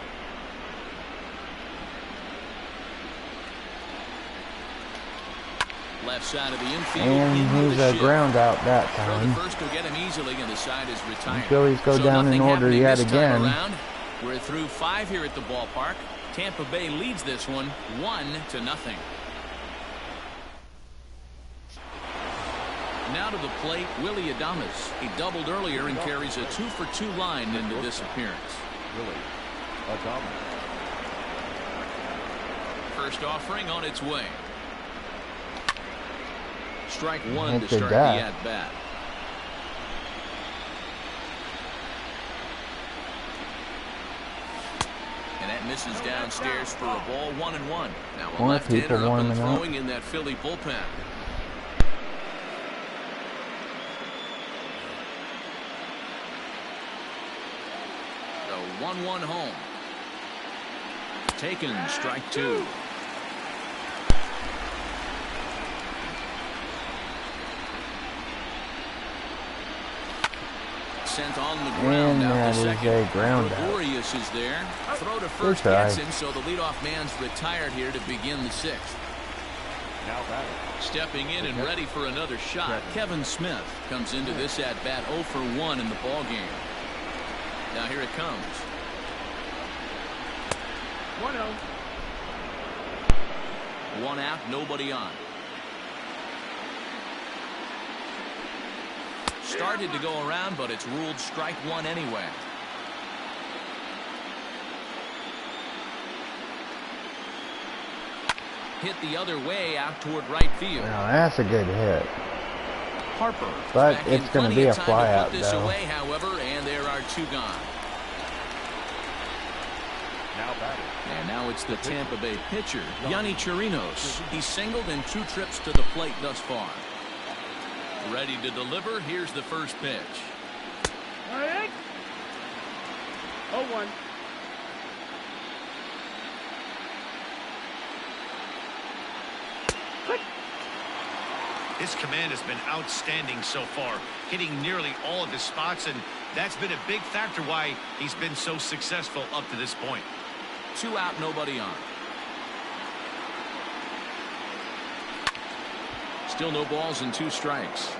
Left side of the infield. And into he's the a shift. ground out that Throw to time. first will get him easily, and the side is retired. Phillies go So down in nothing order happening yet this time again. around. We're through 5 here at the ballpark. Tampa Bay leads this one 1-0. Now to the plate, Willie Adames. He doubled earlier and carries a 2-for-2 line into this appearance. Willie Adames. First offering on its way. Strike 1 to Hit the start the deck. at-bat. And that misses downstairs for a ball. 1-1. Now a More left-hander people up and warming up. throwing in that Philly bullpen. The 1-1 home. Taken, strike 2. Sent on the ground And out that to is second. a ground out. Gregorius is there. Throw to first try. gets him, so the leadoff man's retired here to begin the 6th. Now batting. Stepping in and ready for another shot. Kevin Smith comes into this at-bat 0 for 1 in the ball game. Now here it comes. 1-0. 1 out, nobody on. Started to go around, but it's ruled strike 1 anyway. Hit the other way out toward right field. Now that's a good hit. Harper. But back it's in gonna plenty be of a time to flyout, put this though. away, however, and there are 2 gone. Now batting. And now it's the Tampa Bay pitcher, Yonny Chirinos. He's singled in 2 trips to the plate thus far. Ready to deliver. Here's the first pitch. All right. 0-1. His command has been outstanding so far, hitting nearly all of his spots, and that's been a big factor why he's been so successful up to this point. 2 out, nobody on. Still no balls and 2 strikes.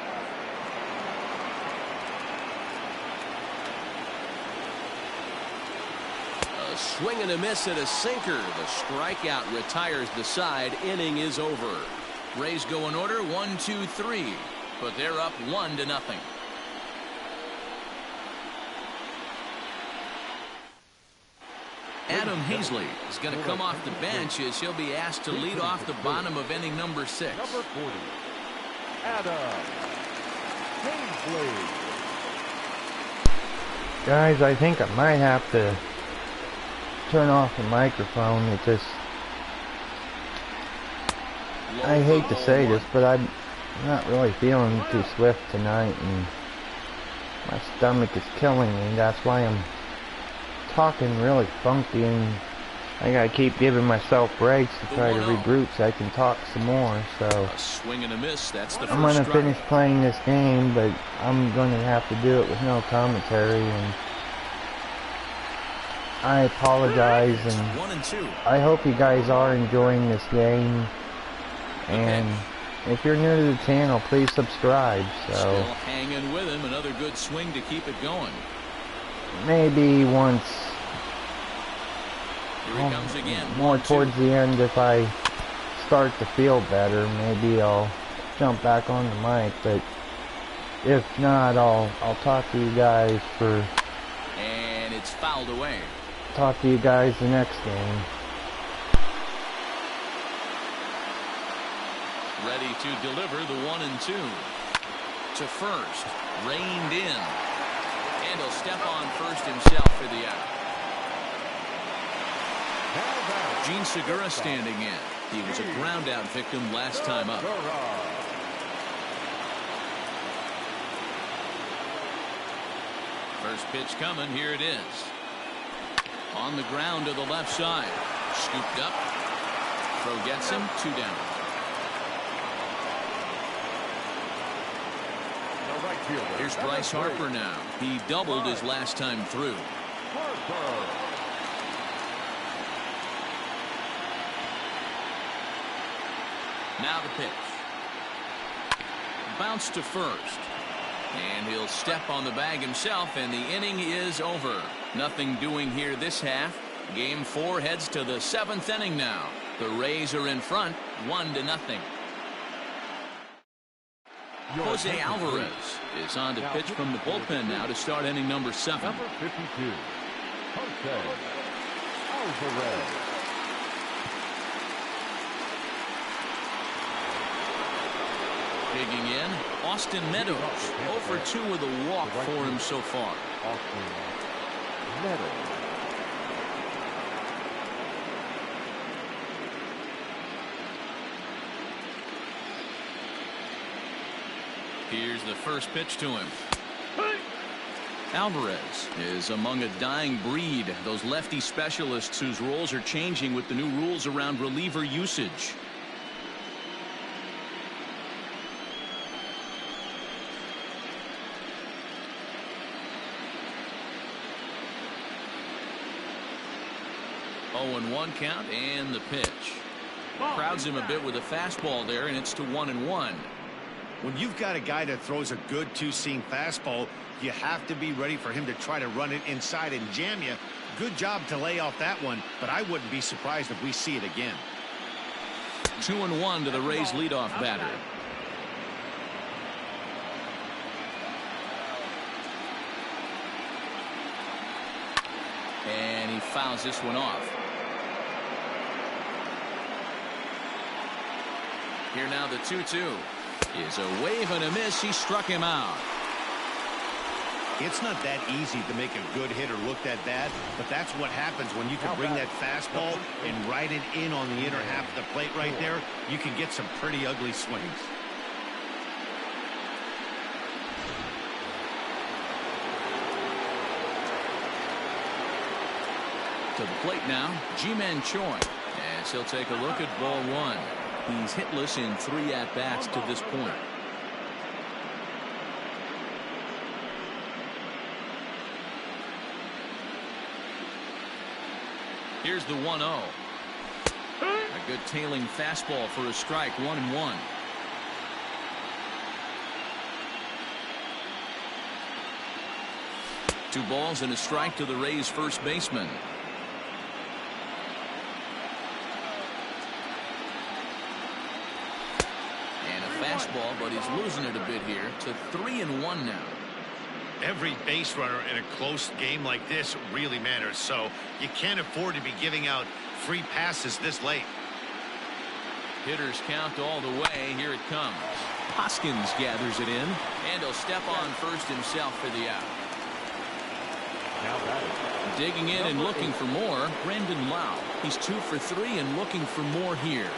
A swing and a miss at a sinker. The strikeout retires the side. Inning is over. Rays go in order 1, 2, 3, but they're up 1-0. Adam Hazley is going to come off the bench as he'll be asked to lead off the bottom of inning number 6. Number 40, Adam Hazley. Guys, I think I might have to turn off the microphone. It just... I hate to say this, but I'm not really feeling too swift tonight, and my stomach is killing me. That's why I'm talking really funky, and I gotta keep giving myself breaks to try to regroup so I can talk some more. So A swing and a miss. That's the I'm gonna first strike. finish playing this game, but I'm gonna have to do it with no commentary, and I apologize, and 1-2. I hope you guys are enjoying this game. And if you're new to the channel, please subscribe. So Still hanging with him. Another good swing to keep it going. maybe once, Here he comes again. more 1-2. towards the end, if I start to feel better, maybe I'll jump back on the mic. But if not, I'll talk to you guys And it's fouled away. talk to you guys the next game. Ready to deliver the 1-2. To first. Reined in. And he'll step on first himself for the out. Gene Segura standing in. He was a ground out victim last time up. First pitch coming. Here it is. On the ground to the left side. Scooped up. Throw gets him. 2 down. Here's Bryce Harper now. He doubled his last time through. Now the pitch. Bounce to first. And he'll step on the bag himself, and the inning is over. Nothing doing here this half. Game 4 heads to the 7th inning now. The Rays are in front, 1-0. Jose Alvarez is on to pitch from the bullpen now to start inning number 7. Number 52, Jose Alvarez. Digging in, Austin Meadows. 0 for 2 with a walk for him so far. Austin Meadows. Here's the first pitch to him. Alvarez is among a dying breed, those lefty specialists whose roles are changing with the new rules around reliever usage. Oh, 0-1 count, and the pitch. Crowds him a bit with a fastball there, and it's to 1-1. When you've got a guy that throws a good two-seam fastball, you have to be ready for him to try to run it inside and jam you. Good job to lay off that one, but I wouldn't be surprised if we see it again. 2-1 to the Rays leadoff batter. And he fouls this one off. Here now the 2-2 is a wave and a miss. He struck him out. It's not that easy to make a good hitter look that bad, but that's what happens when you can bring that fastball and ride it in on the inner half of the plate right there. You can get some pretty ugly swings. To the plate now, Ji-Man Choi, as he'll take a look at ball 1. He's hitless in 3 at-bats to this point. Here's the 1-0. A good tailing fastball for a strike, 1-1. Two balls and a strike to the Rays first baseman. And a fastball, but he's losing it a bit here to 3-1 now. Every base runner in a close game like this really matters, so you can't afford to be giving out free passes this late. Hitters count all the way. Here it comes. Hoskins gathers it in, and he'll step on first himself for the out. Now batting. Digging in and looking for more, Brendan Lau. He's 2 for 3 and looking for more here.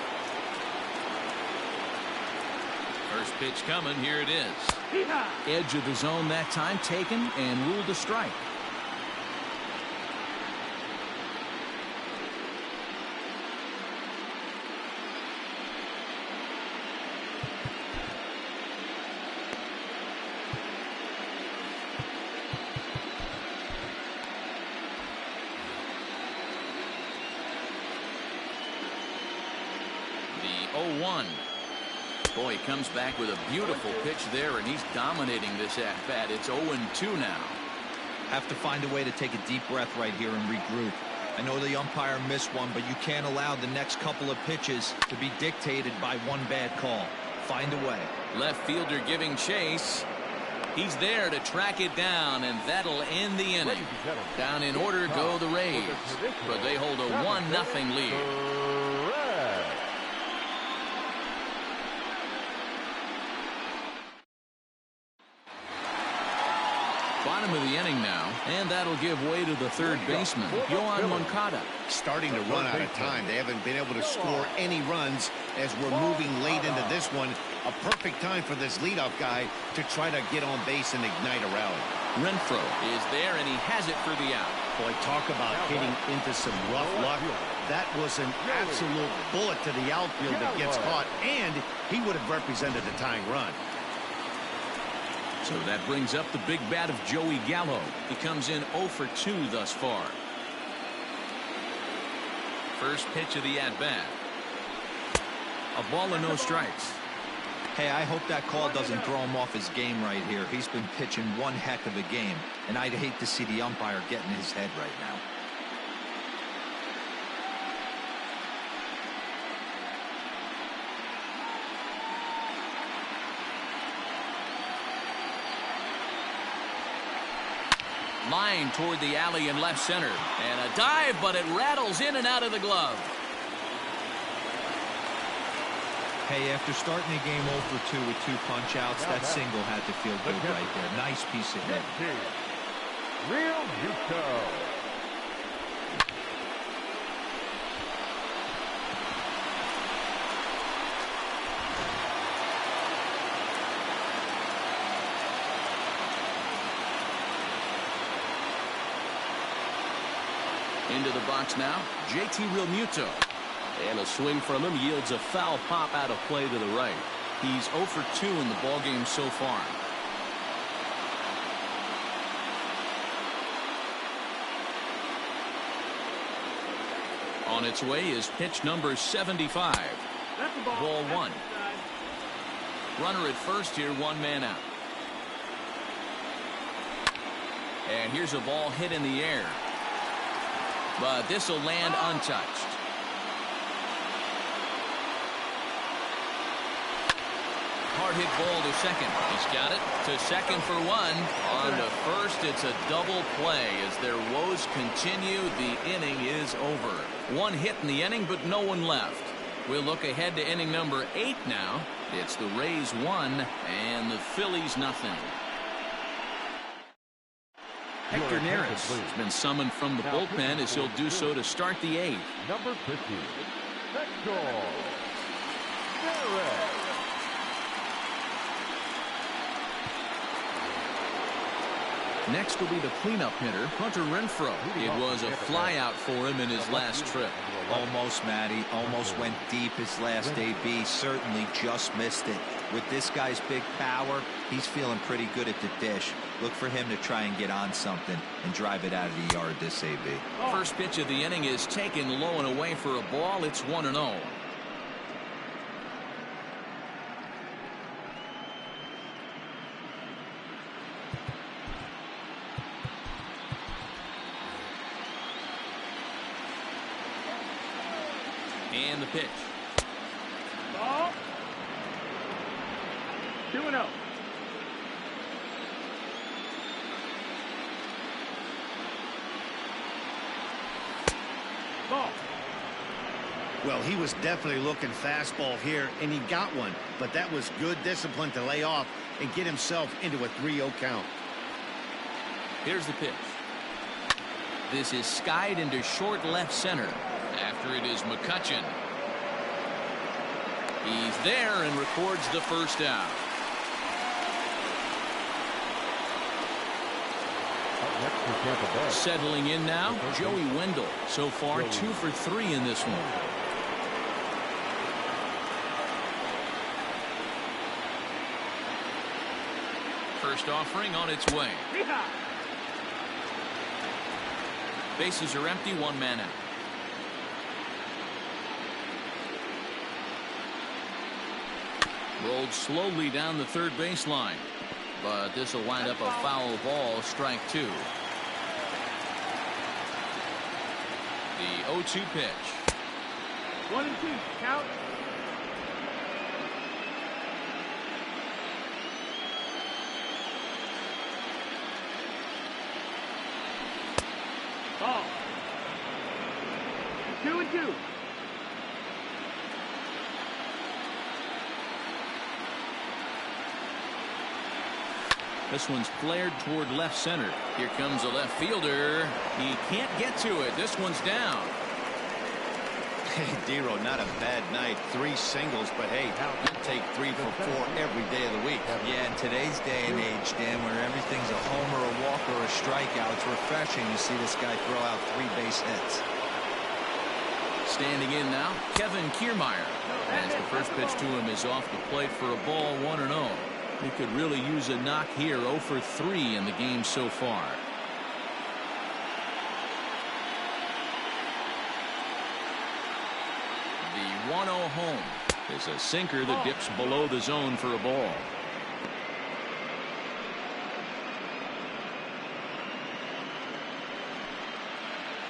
First pitch coming. Here it is. Edge of the zone that time taken and ruled a strike. The 0-1. Boy, he comes back with a beautiful pitch there, and he's dominating this at-bat. It's 0-2 now. Have to find a way to take a deep breath right here and regroup. I know the umpire missed one, but you can't allow the next couple of pitches to be dictated by one bad call. Find a way. Left fielder giving chase. He's there to track it down, and that'll end the inning. Down in order go the Rays, but they hold a 1-0 lead. Bottom of the inning now, and that'll give way to the third baseman, Yohan Moncada. Starting to run out of time. They haven't been able to score any runs as we're moving late into this one. A perfect time for this leadoff guy to try to get on base and ignite a rally. Renfro is there, and he has it for the out. Boy, talk about hitting into some rough luck. That was an absolute bullet to the outfield that gets caught, and he would have represented the tying run. So that brings up the big bat of Joey Gallo. He comes in 0 for 2 thus far. First pitch of the at-bat. A ball and no strikes. Hey, I hope that call doesn't throw him off his game right here. He's been pitching one heck of a game, and I'd hate to see the umpire get in his head right now. Line toward the alley in left center. And a dive, but it rattles in and out of the glove. Hey, after starting the game 0 for 2 with 2 punch-outs, that single had to feel good right there. Nice piece of hit. Real Muto. Into the box now, JT Realmuto. And a swing from him yields a foul pop out of play to the right. He's 0 for 2 in the ballgame so far. On its way is pitch number 75. Ball 1. Runner at first here, 1 man out. And here's a ball hit in the air. But this will land untouched. Hard hit ball to second. He's got it to second for 1. On to first, it's a double play as their woes continue. The inning is over. 1 hit in the inning, but no one left. We'll look ahead to inning number 8 now. It's the Rays 1 and the Phillies nothing. Hector Neris has been summoned from the bullpen as he'll do so to start the 8th. Number 50, Hector Neris. Next will be the cleanup hitter, Hunter Renfro. It was a flyout for him in his last trip. Almost, Matty. Almost went deep his last AB. Certainly just missed it. With this guy's big power, he's feeling pretty good at the dish. Look for him to try and get on something and drive it out of the yard this AB. First pitch of the inning is taken low and away for a ball. It's 1-0. And the pitch. Ball. 2-0. Ball. Well, he was definitely looking fastball here, and he got one. But that was good discipline to lay off and get himself into a 3-0 count. Here's the pitch. This is skied into short left center. After it is Mccutchen. He's there and records the first out. Next for Tampa Bay. Settling in now, Joey Wendell. So far, 2 for 3 in this one. First offering on its way. Bases are empty, 1 man out. Rolled slowly down the third baseline. But this will wind up a foul ball, strike 2. The 0-2 pitch. 1-2. Count. Ball. 2-2. This one's flared toward left center. Here comes a left fielder. He can't get to it. This one's down. Hey, Dero, not a bad night. 3 singles, but hey, he'll take 3 for 4 every day of the week. Yeah, in today's day and age, Dan, where everything's a homer, a walk, or a strikeout, it's refreshing to see this guy throw out 3 base hits. Standing in now, Kevin Kiermaier. As the first pitch to him is off the plate for a ball, 1-0. He could really use a knock here. 0 for 3 in the game so far. The 1-0 home is a sinker that dips below the zone for a ball.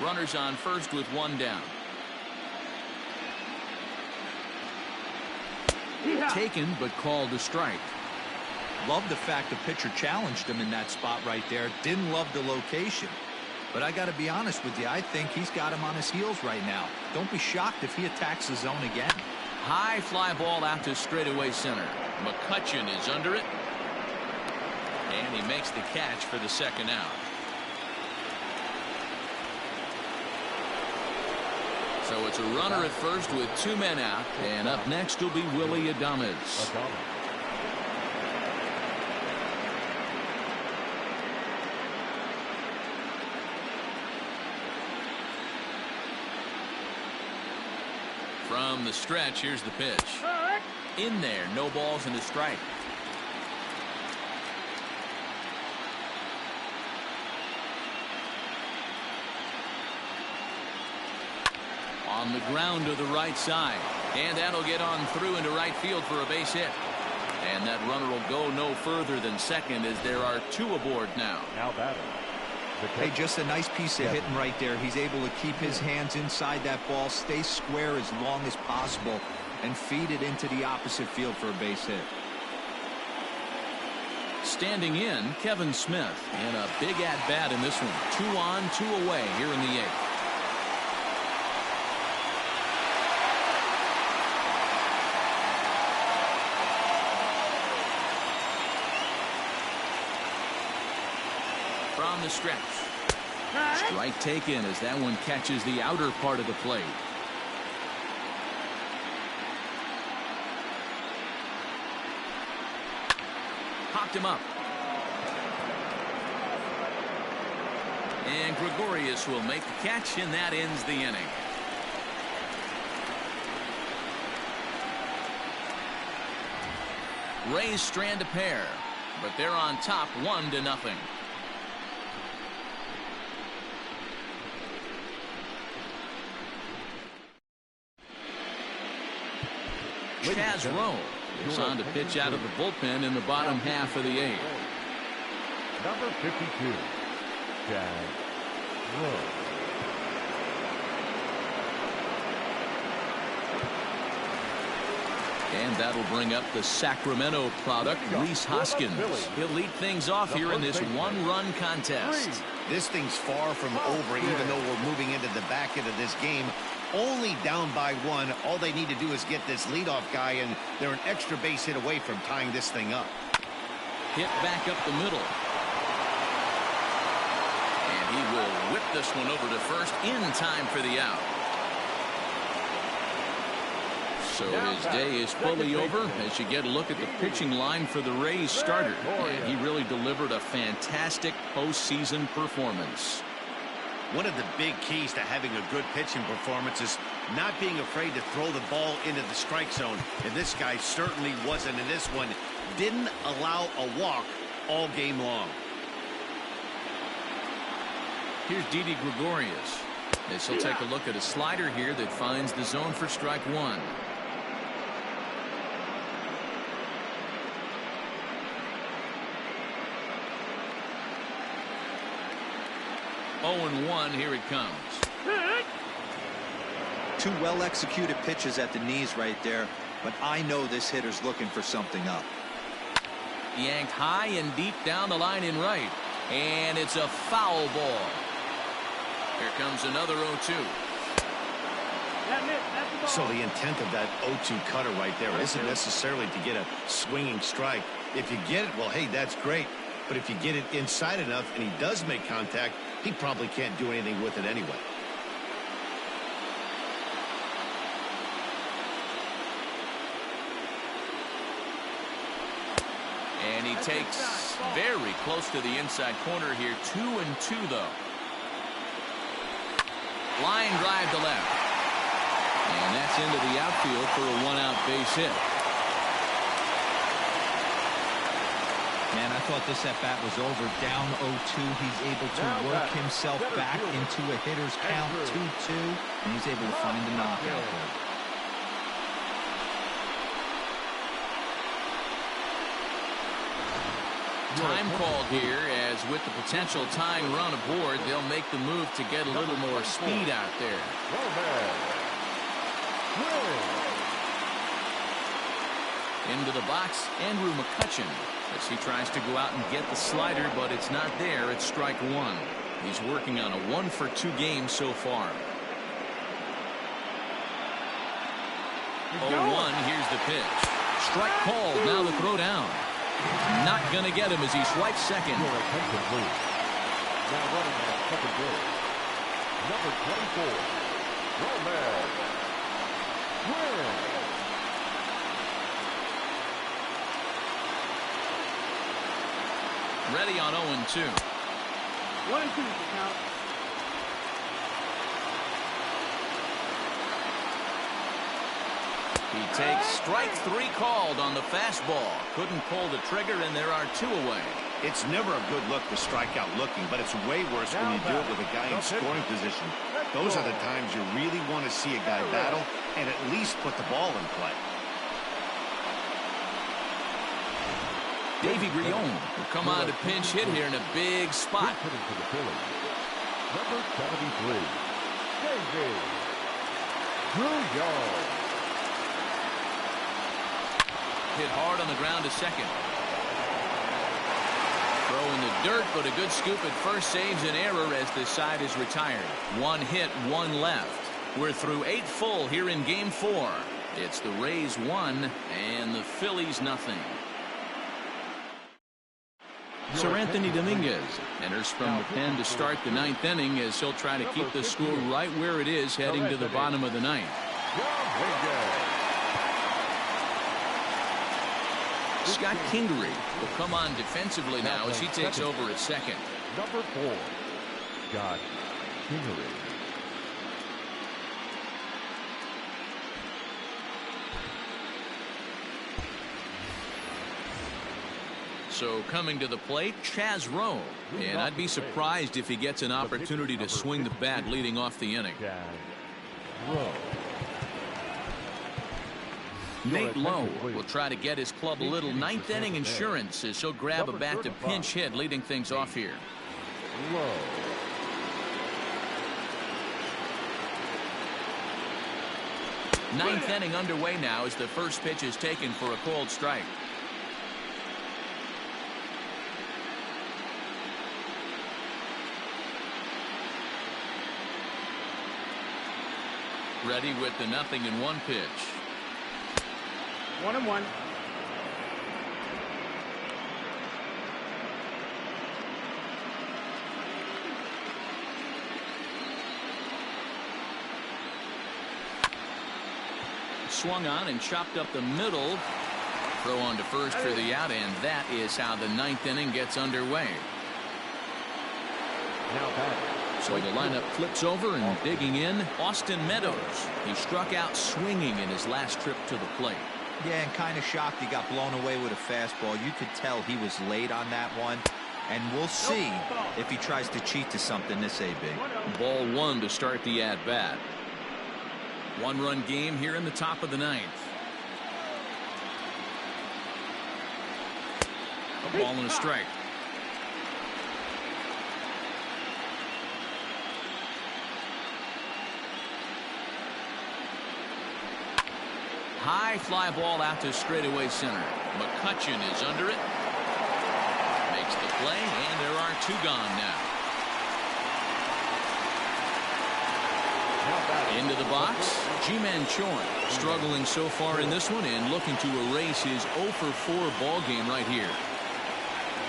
Runners on first with 1 down. Taken but called a strike. Love the fact the pitcher challenged him in that spot right there. Didn't love the location. But I got to be honest with you, I think he's got him on his heels right now. Don't be shocked if he attacks the zone again. High fly ball out to straightaway center. Mccutchen is under it. And he makes the catch for the second out. So it's a runner at first with 2 men out. And up next will be Willie Adames. From the stretch, here's the pitch. In there, no balls and a strike. On the ground to the right side. And that'll get on through into right field for a base hit. And that runner will go no further than second as there are 2 aboard now. Now batting. Hey, just a nice piece of hitting right there. He's able to keep his hands inside that ball, stay square as long as possible, and feed it into the opposite field for a base hit. Standing in, Kevin Smith, and a big at-bat in this one. 2 on, 2 away here in the 8th. From the stretch. Strike taken as that one catches the outer part of the plate. Popped him up. And Gregorius will make the catch, and that ends the inning. Rays strand a pair, but they're on top 1-0. Chaz Rowe is on to pitch out of the bullpen in the bottom half of the 8th. Number 52, Chaz Rowe. And that'll bring up the Sacramento product, Rhys Hoskins. He'll lead things off here in this 1-run contest. This thing's far from over, even though we're moving into the back end of this game. Only down by 1. All they need to do is get this leadoff guy, and they're an extra base hit away from tying this thing up. Hit back up the middle. And he will whip this one over to first in time for the out. So his day is fully over as you get a look at the pitching line for the Rays starter. And he really delivered a fantastic postseason performance. One of the big keys to having a good pitching performance is not being afraid to throw the ball into the strike zone. And this guy certainly wasn't in this one. Didn't allow a walk all game long. Here's Didi Gregorius. As he'll take a look at a slider here that finds the zone for strike 1. 0-1, here it comes. 2 well-executed pitches at the knees right there, but I know this hitter's looking for something up. Yanked high and deep down the line in right, and it's a foul ball. Here comes another 0-2. So the intent of that 0-2 cutter right there isn't necessarily to get a swinging strike. If you get it, well, hey, that's great. But if you get it inside enough and he does make contact, he probably can't do anything with it anyway. And he takes very close to the inside corner here. 2-2 though. Line drive to left. And that's into the outfield for a 1-out base hit. Man, I thought this at-bat was over. Down 0-2. He's able to work himself back into a hitter's count. 2-2. And he's able to find the knockout there. Time called here, as with the potential tying run aboard, they'll make the move to get a little more speed out there. Into the box, Andrew Mccutchen, as he tries to go out and get the slider, but it's not there. It's strike 1. He's working on a 1-for-2 game so far. 0-1, here's the pitch. Strike called, now the throw down. Not going to get him as he swipes second. Now running at second base, number 24, Romero. Ready on 0-2. 1-2 count. He takes strike 3 called on the fastball. Couldn't pull the trigger, and there are 2 away. It's never a good look to strike out looking, but it's way worse when you do it with a guy in scoring position. Those are the times you really want to see a guy battle and at least put the ball in play. Didi Gregorius will come on to pinch hit here in a big spot. Hitting for the Phillies, number 73, Didi Gregorius. Hit hard on the ground to second. Throw in the dirt, but a good scoop at first saves an error as this side is retired. 1 hit, 1 left. We're through 8 full here in Game 4. It's the Rays 1 and the Phillies nothing. Sir Anthony Dominguez enters from the pen to start the 9th inning as he'll try to keep the score right where it is heading to the bottom of the 9th. Scott Kingery will come on defensively now as he takes over at second. Number 4, Scott Kingery. So coming to the plate, Chaz Rowe. And I'd be surprised if he gets an opportunity to swing the bat leading off the inning. Nate Lowe will try to get his club a little 9th inning insurance as he'll grab a bat to pinch hit leading things off here. Ninth inning underway now as the first pitch is taken for a called strike. Ready with the 0-1 pitch. 1-1. Swung on and chopped up the middle. Throw on to first for the out, and that is how the 9th inning gets underway. Now batting. So the lineup flips over, and digging in, Austin Meadows. He struck out swinging in his last trip to the plate. Yeah, and kind of shocked he got blown away with a fastball. You could tell he was late on that one. And we'll see if he tries to cheat to something this AB. Ball 1 to start the at-bat. 1-run game here in the top of the 9th. A ball and a strike. High fly ball out to straightaway center. Mccutchen is under it. Makes the play, and there are 2 gone now. Into the box, Mccutchen struggling so far in this one and looking to erase his 0 for 4 ball game right here.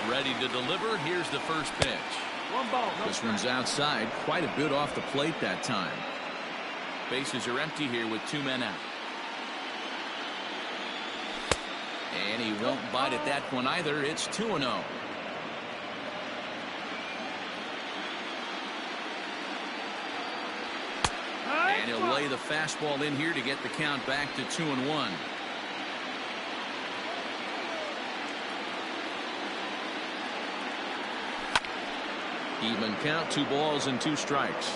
Ready to deliver. Here's the first pitch. 1 ball. This one's outside, quite a bit off the plate that time. Bases are empty here with 2 men out. And he won't bite at that one either. It's 2-0. And he'll lay the fastball in here to get the count back to 2-1. Even count, 2 balls and 2 strikes.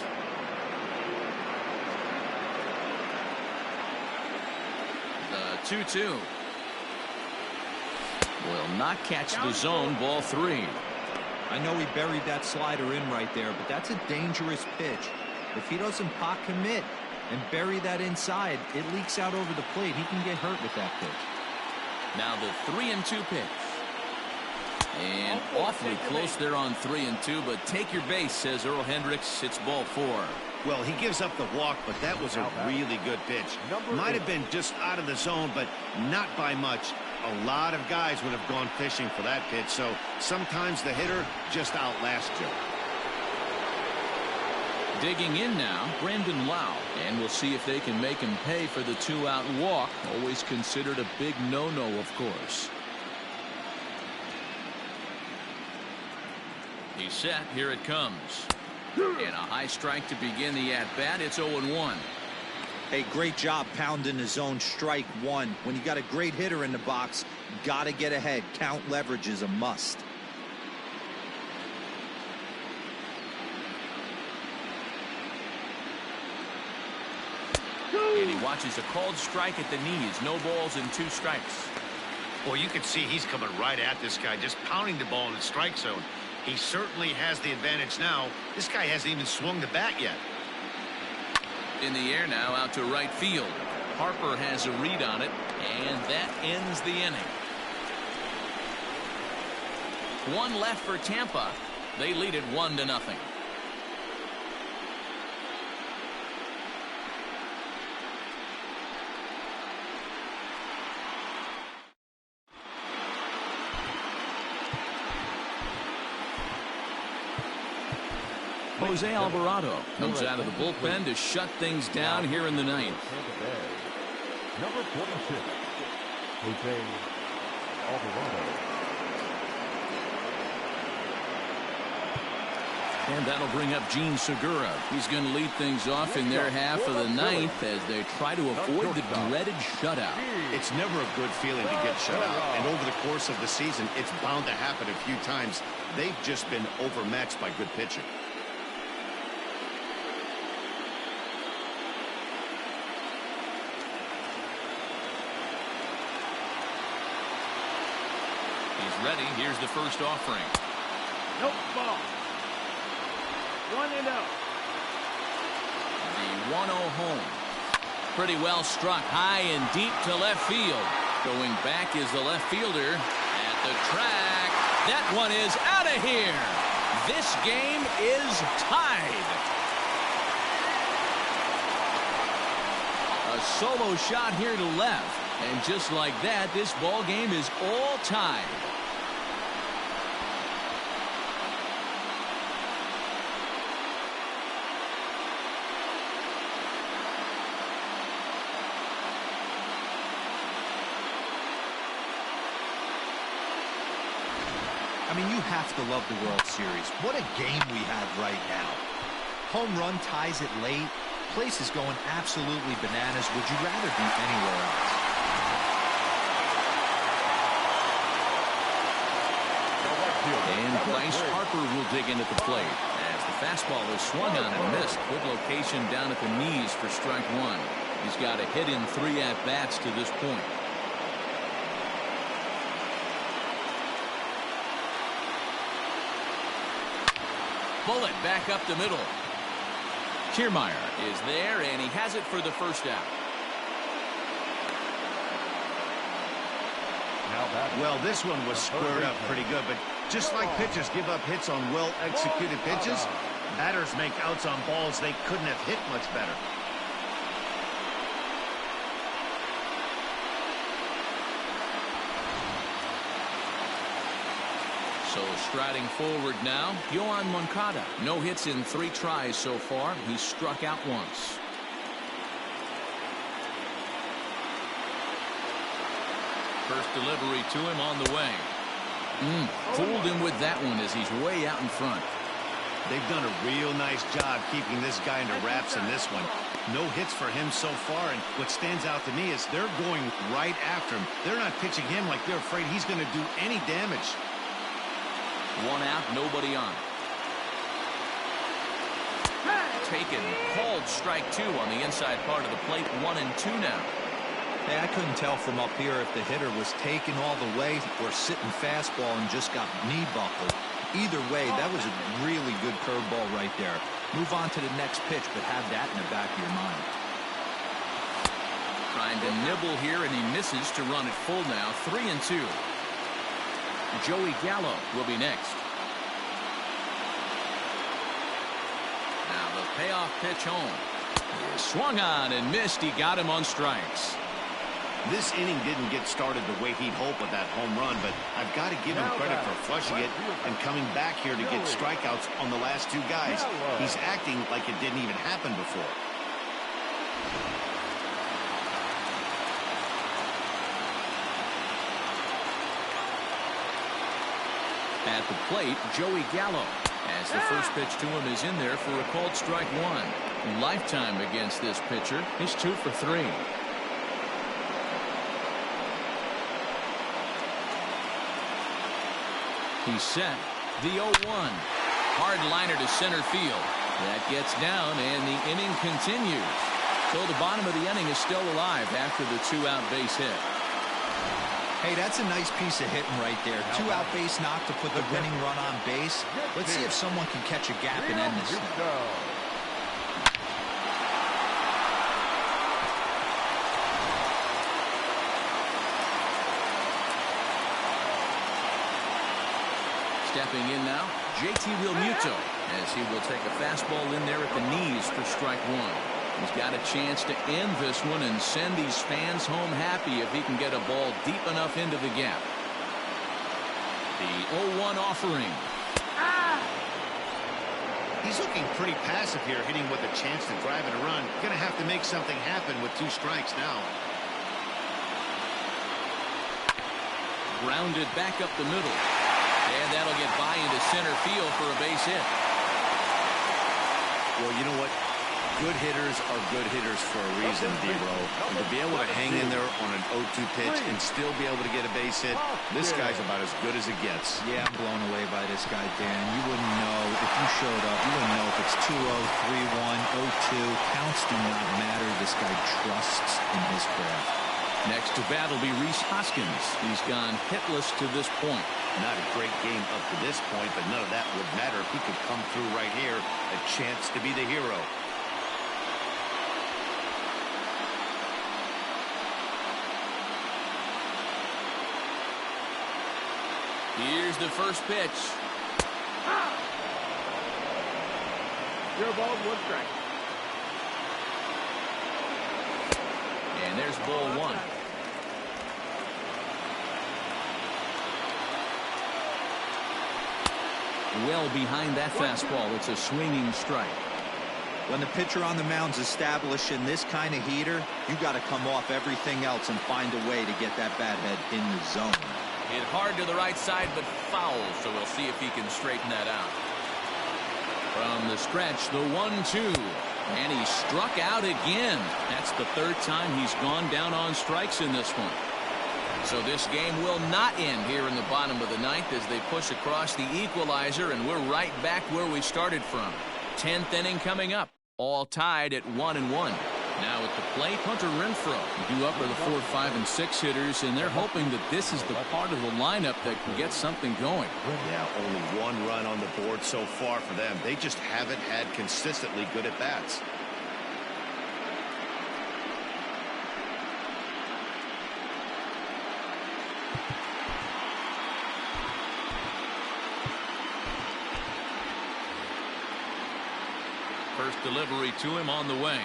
The 2-2. Will not catch the zone. Ball 3. I know he buried that slider in right there, but that's a dangerous pitch. If he doesn't pot commit and bury that inside, it leaks out over the plate. He can get hurt with that pitch. Now the 3-2 pitch. And awfully close there on 3-2, but take your base, says Earl Hendricks. It's ball 4. Well, he gives up the walk, but that was a really good pitch. Might have been just out of the zone, but not by much. A lot of guys would have gone fishing for that pitch, so sometimes the hitter just outlasts you. Digging in now, Brandon Lau, and we'll see if they can make him pay for the 2-out walk. Always considered a big no-no, of course. He's set. Here it comes. And a high strike to begin the at-bat. It's 0-1. Hey, great job pounding his own strike 1. When you got a great hitter in the box, got to get ahead. Count leverage is a must. And he watches a called strike at the knees. No balls and 2 strikes. Well, you can see he's coming right at this guy, just pounding the ball in the strike zone. He certainly has the advantage now. This guy hasn't even swung the bat yet. In the air now, out to right field. Harper has a read on it, and that ends the inning. 1 left for Tampa. They lead it 1-0. Jose Alvarado comes out of the bullpen to shut things down here in the 9th. Number 46, Jose Alvarado. And that'll bring up Gene Segura. He's going to lead things off in their half of the 9th as they try to avoid the dreaded shutout. It's never a good feeling to get shut out, and over the course of the season, it's bound to happen a few times. They've just been overmatched by good pitching. Ready. Here's the first offering. Nope, ball. 1-0. The 1-0 home. Pretty well struck high and deep to left field. Going back is the left fielder at the track. That one is out of here. This game is tied. a solo shot here to left. And just like that, this ball game is all tied. I mean, you have to love the World Series. What a game we have right now. Home run ties it late. Place is going absolutely bananas. Would you rather be anywhere else? And Bryce Harper will dig in at the plate as the fastball is swung on and missed. Good location down at the knees for strike one. He's got a hit in 3 at-bats to this point. Bullet back up the middle. Kiermaier is there, and he has it for the first out. Well, this one was squared up pretty good, but just like pitchers give up hits on well-executed pitches, batters make outs on balls they couldn't have hit much better. So striding forward now, Yoan Moncada. No hits in 3 tries so far. He's struck out once. First delivery to him on the way. Fooled him with that one as he's way out in front. They've done a real nice job keeping this guy into wraps in this one. No hits for him so far, and what stands out to me is they're going right after him. They're not pitching him like they're afraid he's going to do any damage. 1 out, nobody on. Taken, called strike 2 on the inside part of the plate. 1-2 now. Hey, I couldn't tell from up here if the hitter was taken all the way or sitting fastball and just got knee buckled. Either way, that was a really good curveball right there. Move on to the next pitch, but have that in the back of your mind. Trying to nibble here, and he misses to run it full now. 3-2. Joey Gallo will be next. Now the payoff pitch home. He swung on and missed. He got him on strikes. This inning didn't get started the way he'd hoped with that home run, but I've got to give him credit for flushing it and coming back here to get strikeouts on the last 2 guys. He's acting like it didn't even happen before. At the plate, Joey Gallo, as the first pitch to him is in there for a called strike 1. Lifetime against this pitcher is 2 for 3. He's set. The 0-1. Hard liner to center field. That gets down, and the inning continues. So the bottom of the inning is still alive after the 2-out base hit. Hey, that's a nice piece of hitting right there. 2-out base knock to put the winning run on base. Let's see if someone can catch a gap and end this thing. Stepping in now, JT Realmuto, as he will take a fastball in there at the knees for strike 1. He's got a chance to end this one and send these fans home happy if he can get a ball deep enough into the gap. The 0-1 offering. He's looking pretty passive here, hitting with a chance to drive in a run. Going to have to make something happen with 2 strikes now. Grounded back up the middle. And that'll get by into center field for a base hit. Well, you know what? Good hitters are good hitters for a reason, D-Row. And to be able to hang in there on an 0-2 pitch and still be able to get a base hit, this guy's about as good as it gets. Yeah, I'm blown away by this guy, Dan. You wouldn't know if you showed up. You wouldn't know if it's 2-0, 3-1, 0-2. Counts do not matter. This guy trusts in his craft. Next to bat will be Rhys Hoskins. He's gone hitless to this point. Not a great game up to this point, but none of that would matter if he could come through right here. A chance to be the hero. Here's the first pitch. Zero balls, 1 strike. And there's ball one. Well behind that fastball. It's a swinging strike. When the pitcher on the mound's establishing this kind of heater, you got to come off everything else and find a way to get that bat head in the zone. Hit hard to the right side, but foul, so we'll see if he can straighten that out. From the stretch, the 1-2. And he struck out again. That's the third time he's gone down on strikes in this one. So this game will not end here in the bottom of the ninth as they push across the equalizer, and we're right back where we started from. 10th inning coming up, all tied at 1-1. Now at the plate, Hunter Renfro. Due up are the 4, 5, and 6 hitters, and they're hoping that this is the part of the lineup that can get something going. Yeah, only one run on the board so far for them. They just haven't had consistently good at-bats. First delivery to him on the way.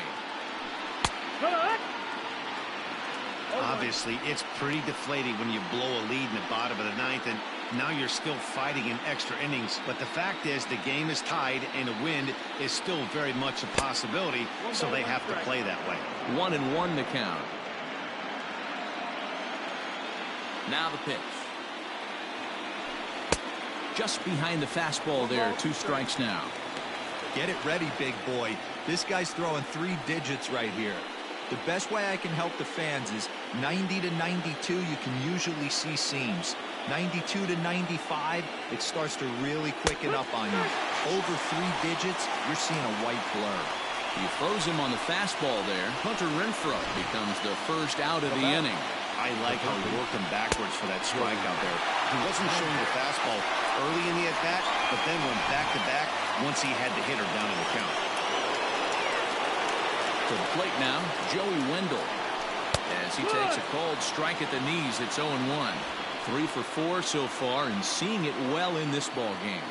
Obviously, it's pretty deflating when you blow a lead in the bottom of the ninth, and now you're still fighting in extra innings. But the fact is, the game is tied, and a win is still very much a possibility, so they have to play that way. 1-1 the count. Now the pitch. Just behind the fastball there. 2 strikes now. Get it ready, big boy. This guy's throwing 3 digits right here. The best way I can help the fans is 90 to 92, you can usually see seams. 92 to 95, it starts to really quicken up on you. Over 3 digits, you're seeing a white blur. You froze him on the fastball there. Hunter Renfro becomes the first out of the inning. I like how he worked him backwards for that strike out there. He wasn't showing the fastball early in the at-bat, but then went back-to-back once he had the hitter down in the count. To the plate now, Joey Wendell. As he takes a cold strike at the knees, it's 0-1. 3 for 4 so far, and seeing it well in this ball game.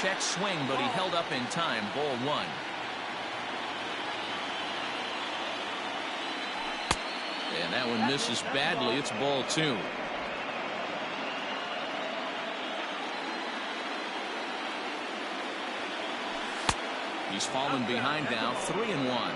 Check swing, but he held up in time. Ball 1. And that one misses badly. It's ball 2. He's fallen behind now. 3-1.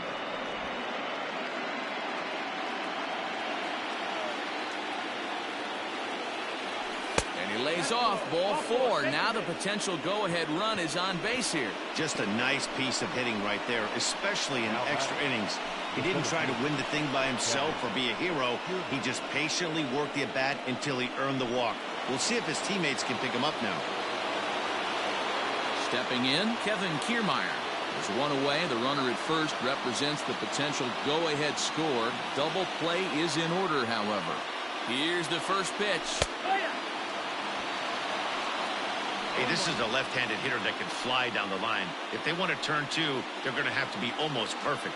And he lays off. Ball 4. Now the potential go-ahead run is on base here. Just a nice piece of hitting right there, especially in extra innings. He didn't try to win the thing by himself or be a hero. He just patiently worked the at-bat until he earned the walk. We'll see if his teammates can pick him up now. Stepping in, Kevin Kiermaier. There's one away. The runner at first represents the potential go-ahead score. Double play is in order, however. Here's the first pitch. Hey, this is a left-handed hitter that can fly down the line. If they want to turn 2, they're going to have to be almost perfect.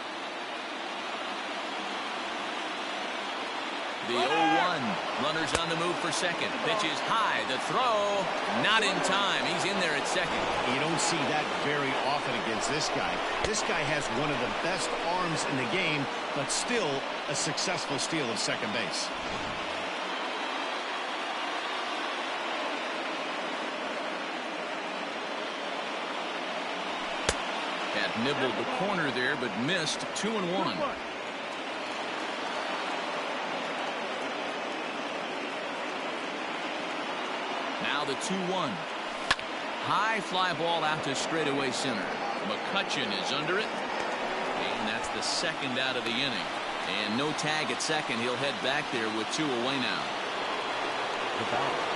The 0-1. Runners on the move for second. Pitch is high. The throw, not in time. He's in there at second. You don't see that very often against this guy. This guy has one of the best arms in the game, but still a successful steal of second base. Had nibbled the corner there, but missed. 2-1. Now the 2-1. High fly ball out to straightaway center. Mccutchen is under it. And that's the second out of the inning. And no tag at second. He'll head back there with 2 away now.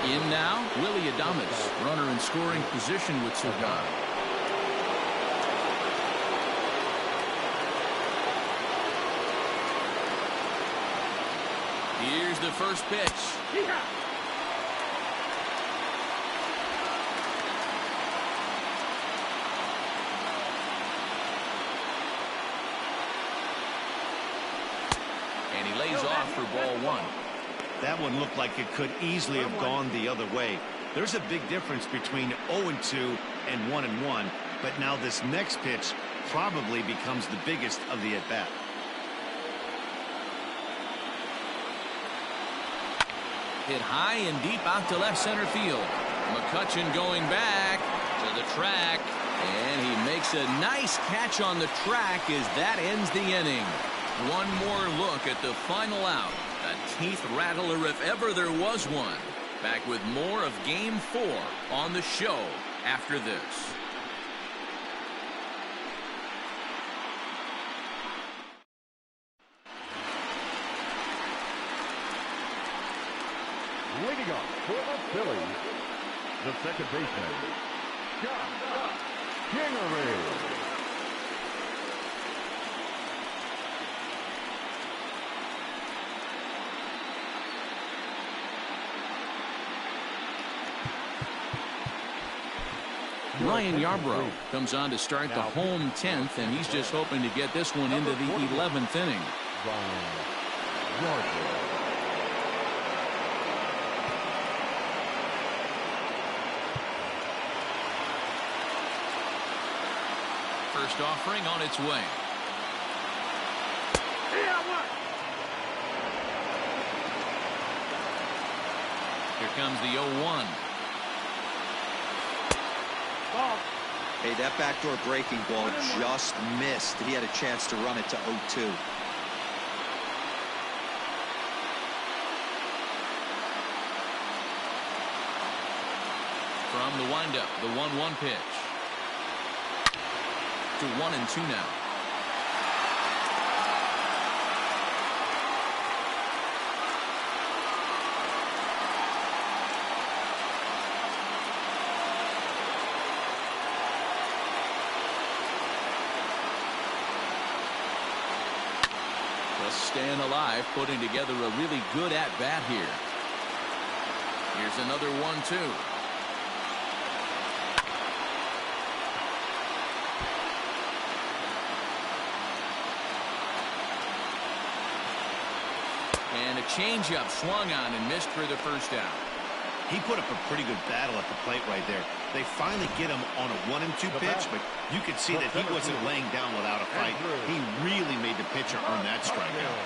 In now, Willie Adames. Runner in scoring position with 2 gone. Here's the first pitch. And he lays off for ball 1. That one looked like it could easily have gone the other way. There's a big difference between 0-2 and 1-1, but now this next pitch probably becomes the biggest of the at-bat. Hit high and deep out to left center field. Mccutchen going back to the track, and he makes a nice catch on the track as that ends the inning. One more look at the final out. A teeth rattler if ever there was one. Back with more of Game 4 on the show after this. Leading up for the Phillies, the second baseman, Gregorius. Ryan Yarbrough comes on to start the home 10th, and he's just hoping to get this one into the 11th inning. Ryan Yarbrough. First offering on its way. Here comes the 0-1. Hey, that backdoor breaking ball just missed. He had a chance to run it to 0-2. From the windup, the 1-1 pitch. To 1-2 now. Just staying alive, putting together a really good at-bat here. Here's another 1-2. And a changeup swung on and missed for the first out. He put up a pretty good battle at the plate right there. They finally get him on a 1-2 pitch, but you could see that he wasn't laying down without a fight. He really made the pitcher earn that strikeout.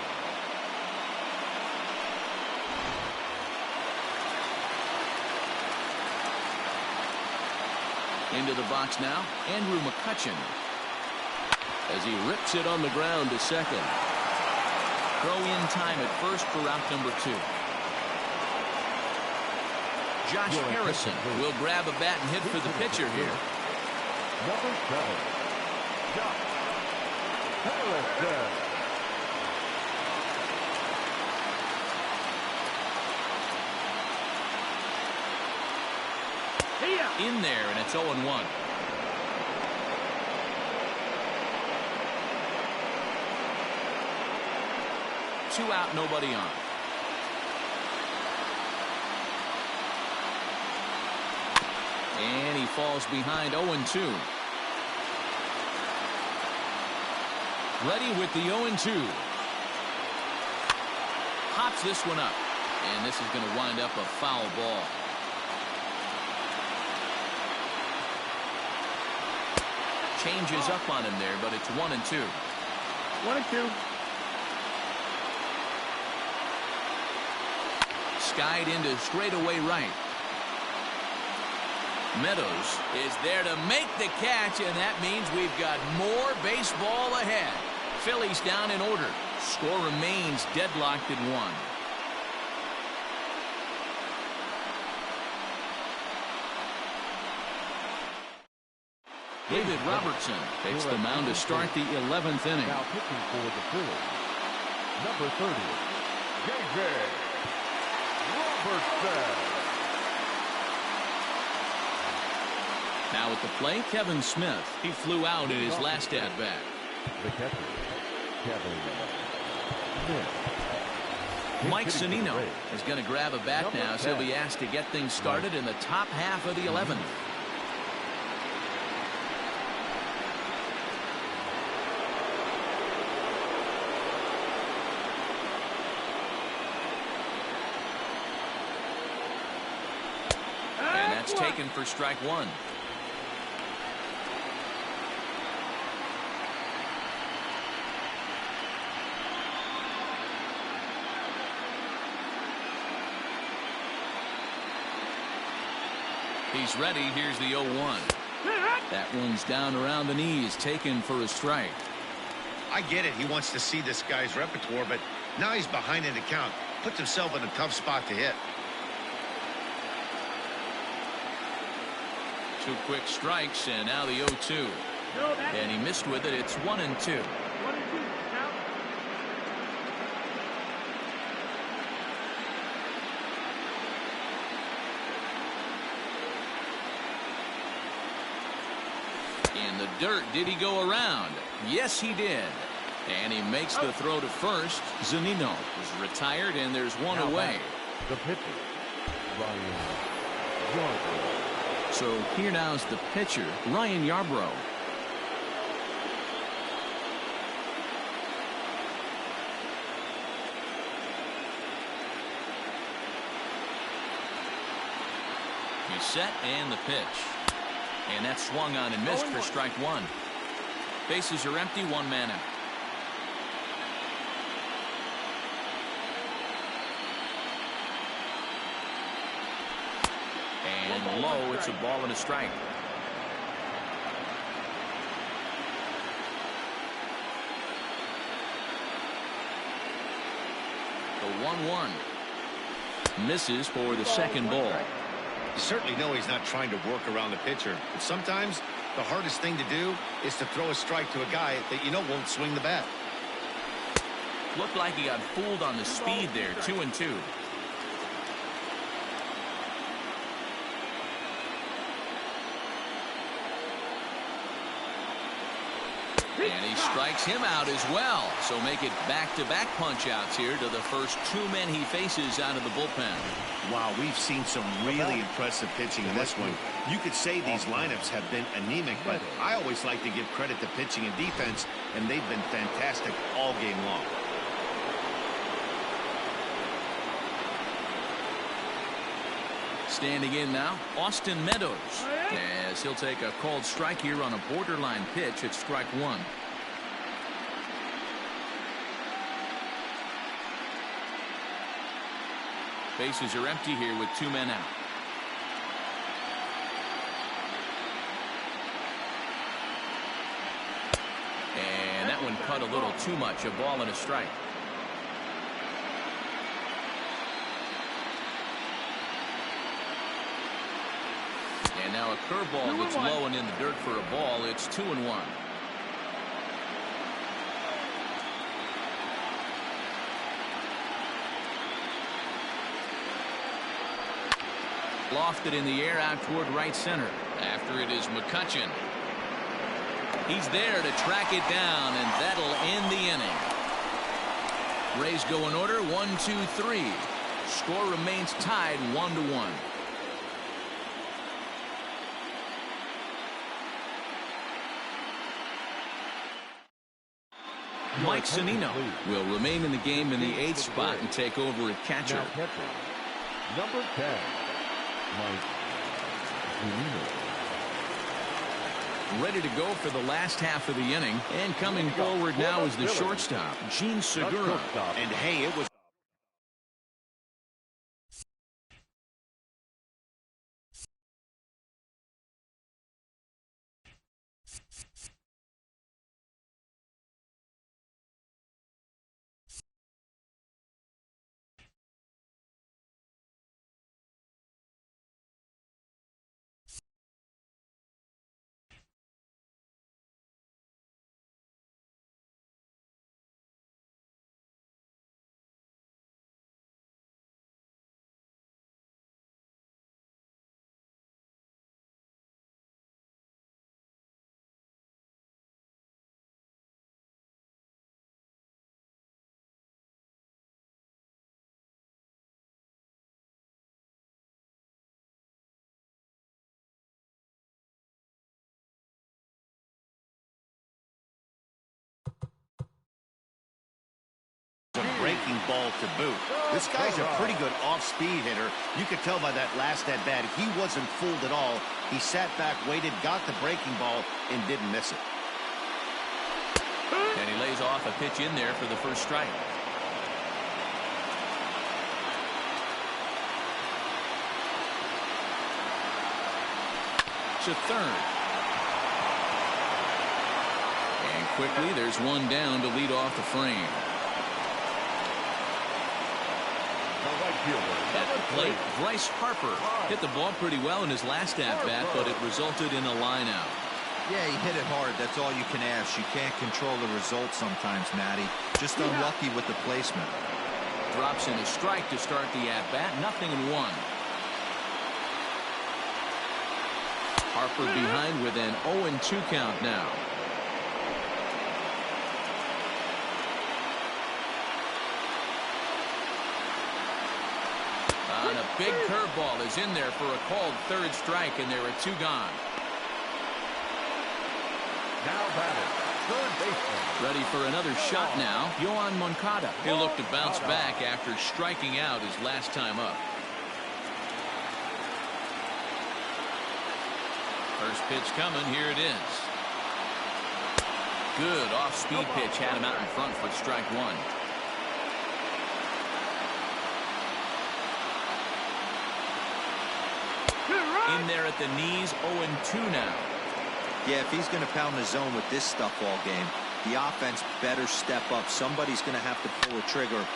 Into the box now, Andrew Mccutchen. As he rips it on the ground to second. Throw in time at first for out number 2. Josh Harrison will grab a bat and hit for the pitcher here. Number 7, Josh Harrison. In there, and it's 0-1. Two out, nobody on. And he falls behind 0-2. Ready with the 0-2. Hops this one up. And this is going to wind up a foul ball. Changes up on him there, but it's 1-2. 1-2. Skied into straightaway right. Meadows is there to make the catch, and that means we've got more baseball ahead. Phillies down in order. Score remains deadlocked at 1. David Robertson takes the mound to start the 11th inning. Now pitching for the Phillies, number 30, David Robertson. Now at the plate, Kevin Smith. He flew out in his last at-bat. The catcher, Kevin Smith. Mike Zunino is going to grab a bat now, so he'll be asked to get things started in the top half of the 11th. taken for strike one. He's ready. Here's the 0-1. That one's down around the knees, taken for a strike. I get it. He wants to see this guy's repertoire, but now he's behind in the count. Puts himself in a tough spot to hit. 2 quick strikes, and now the 0-2. And he missed with it. It's 1-2. In the dirt, did he go around? Yes, he did. And he makes the throw to first. Zunino is retired, and there's one away. The pitcher, Ryan Yarbrough. So here now is the pitcher, Ryan Yarbrough. He's set, and the pitch. And that's swung on and missed for strike one. Bases are empty, 1 man out. And low, it's a ball and a strike. The 1-1 misses for the second ball. You certainly know he's not trying to work around the pitcher, but sometimes the hardest thing to do is to throw a strike to a guy that you know won't swing the bat. Looked like he got fooled on the speed there. 2-2. And he strikes him out as well. So make it back-to-back punch-outs here to the first 2 men he faces out of the bullpen. Wow, we've seen some really impressive pitching in this one. You could say these lineups have been anemic, but I always like to give credit to pitching and defense, and they've been fantastic all game long. Standing in now, Austin Meadows, as he'll take a called strike here on a borderline pitch at strike one. Bases are empty here with 2 men out. And that one cut a little too much. A ball and a strike. And now a curveball that's low and in the dirt for a ball. It's 2-1. Lofted in the air out toward right center. After it is Mccutchen. He's there to track it down, and that'll end the inning. Rays go in order, 1-2-3. Score remains tied 1-1. Mike Zunino will remain in the game in the 8th spot and take over at catcher. Number 10, Mike Zunino. Ready to go for the last half of the inning. And coming forward now is the shortstop, Gene Segura. And hey, it was breaking ball to boot. This guy's a pretty good off-speed hitter. You could tell by that last at-bat he wasn't fooled at all. He sat back, waited, got the breaking ball, and didn't miss it. And he lays off a pitch in there for the first strike. To third. And quickly there's one down to lead off the frame. At the plate, Bryce Harper hit the ball pretty well in his last at-bat, but it resulted in a line-out. Yeah, he hit it hard. That's all you can ask. You can't control the result sometimes, Matty. Just unlucky with the placement. Drops in a strike to start the at-bat. 0-1. Harper behind with an 0-2 count now. And a big curveball is in there for a called third strike, and there are 2 gone. Now batting, third baseman. Ready for another shot now. Mccutchen. He'll look to bounce back after striking out his last time up. First pitch coming. Here it is. Good off-speed pitch. Had him out in front for strike 1. In there at the knees. 0-2 now. Yeah, if he's going to pound the zone with this stuff all game, the offense better step up. Somebody's going to have to pull a trigger.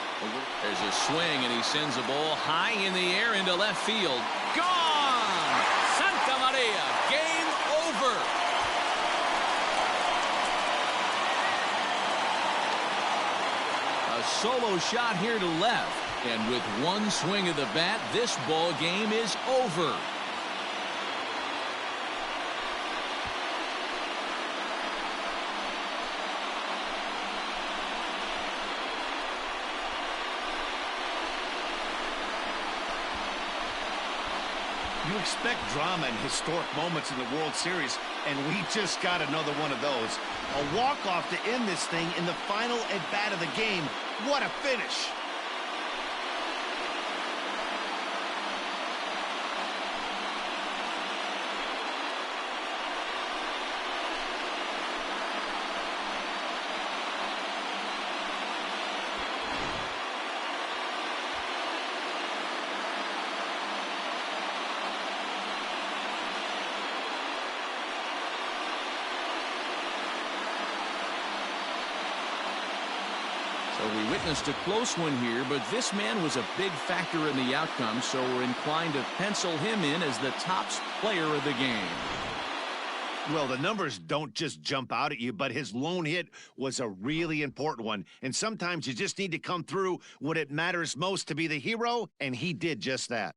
There's a swing, and he sends a ball high in the air into left field. Gone! Santa Maria, game over. A solo shot here to left, and with one swing of the bat, this ball game is over. You expect drama and historic moments in the World Series, and we just got another one of those. A walk-off to end this thing in the final at-bat of the game. What a finish! So we witnessed a close one here, but this man was a big factor in the outcome, so we're inclined to pencil him in as the top player of the game. Well, the numbers don't just jump out at you, but his lone hit was a really important one. And sometimes you just need to come through when it matters most to be the hero, and he did just that.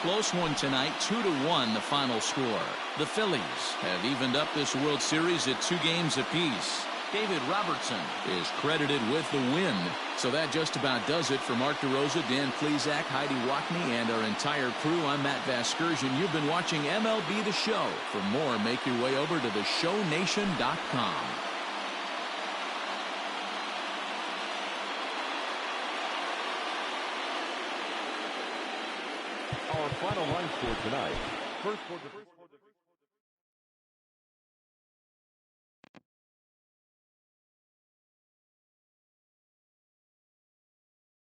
Close one tonight, 2-1 the final score. The Phillies have evened up this World Series at 2 games apiece. David Robertson is credited with the win. So that just about does it for Mark DeRosa, Dan Plesac, Heidi Wackney, and our entire crew. I'm Matt Vasgersian. You've been watching MLB The Show. For more, make your way over to theshownation.com. Our final line score tonight. First quarter.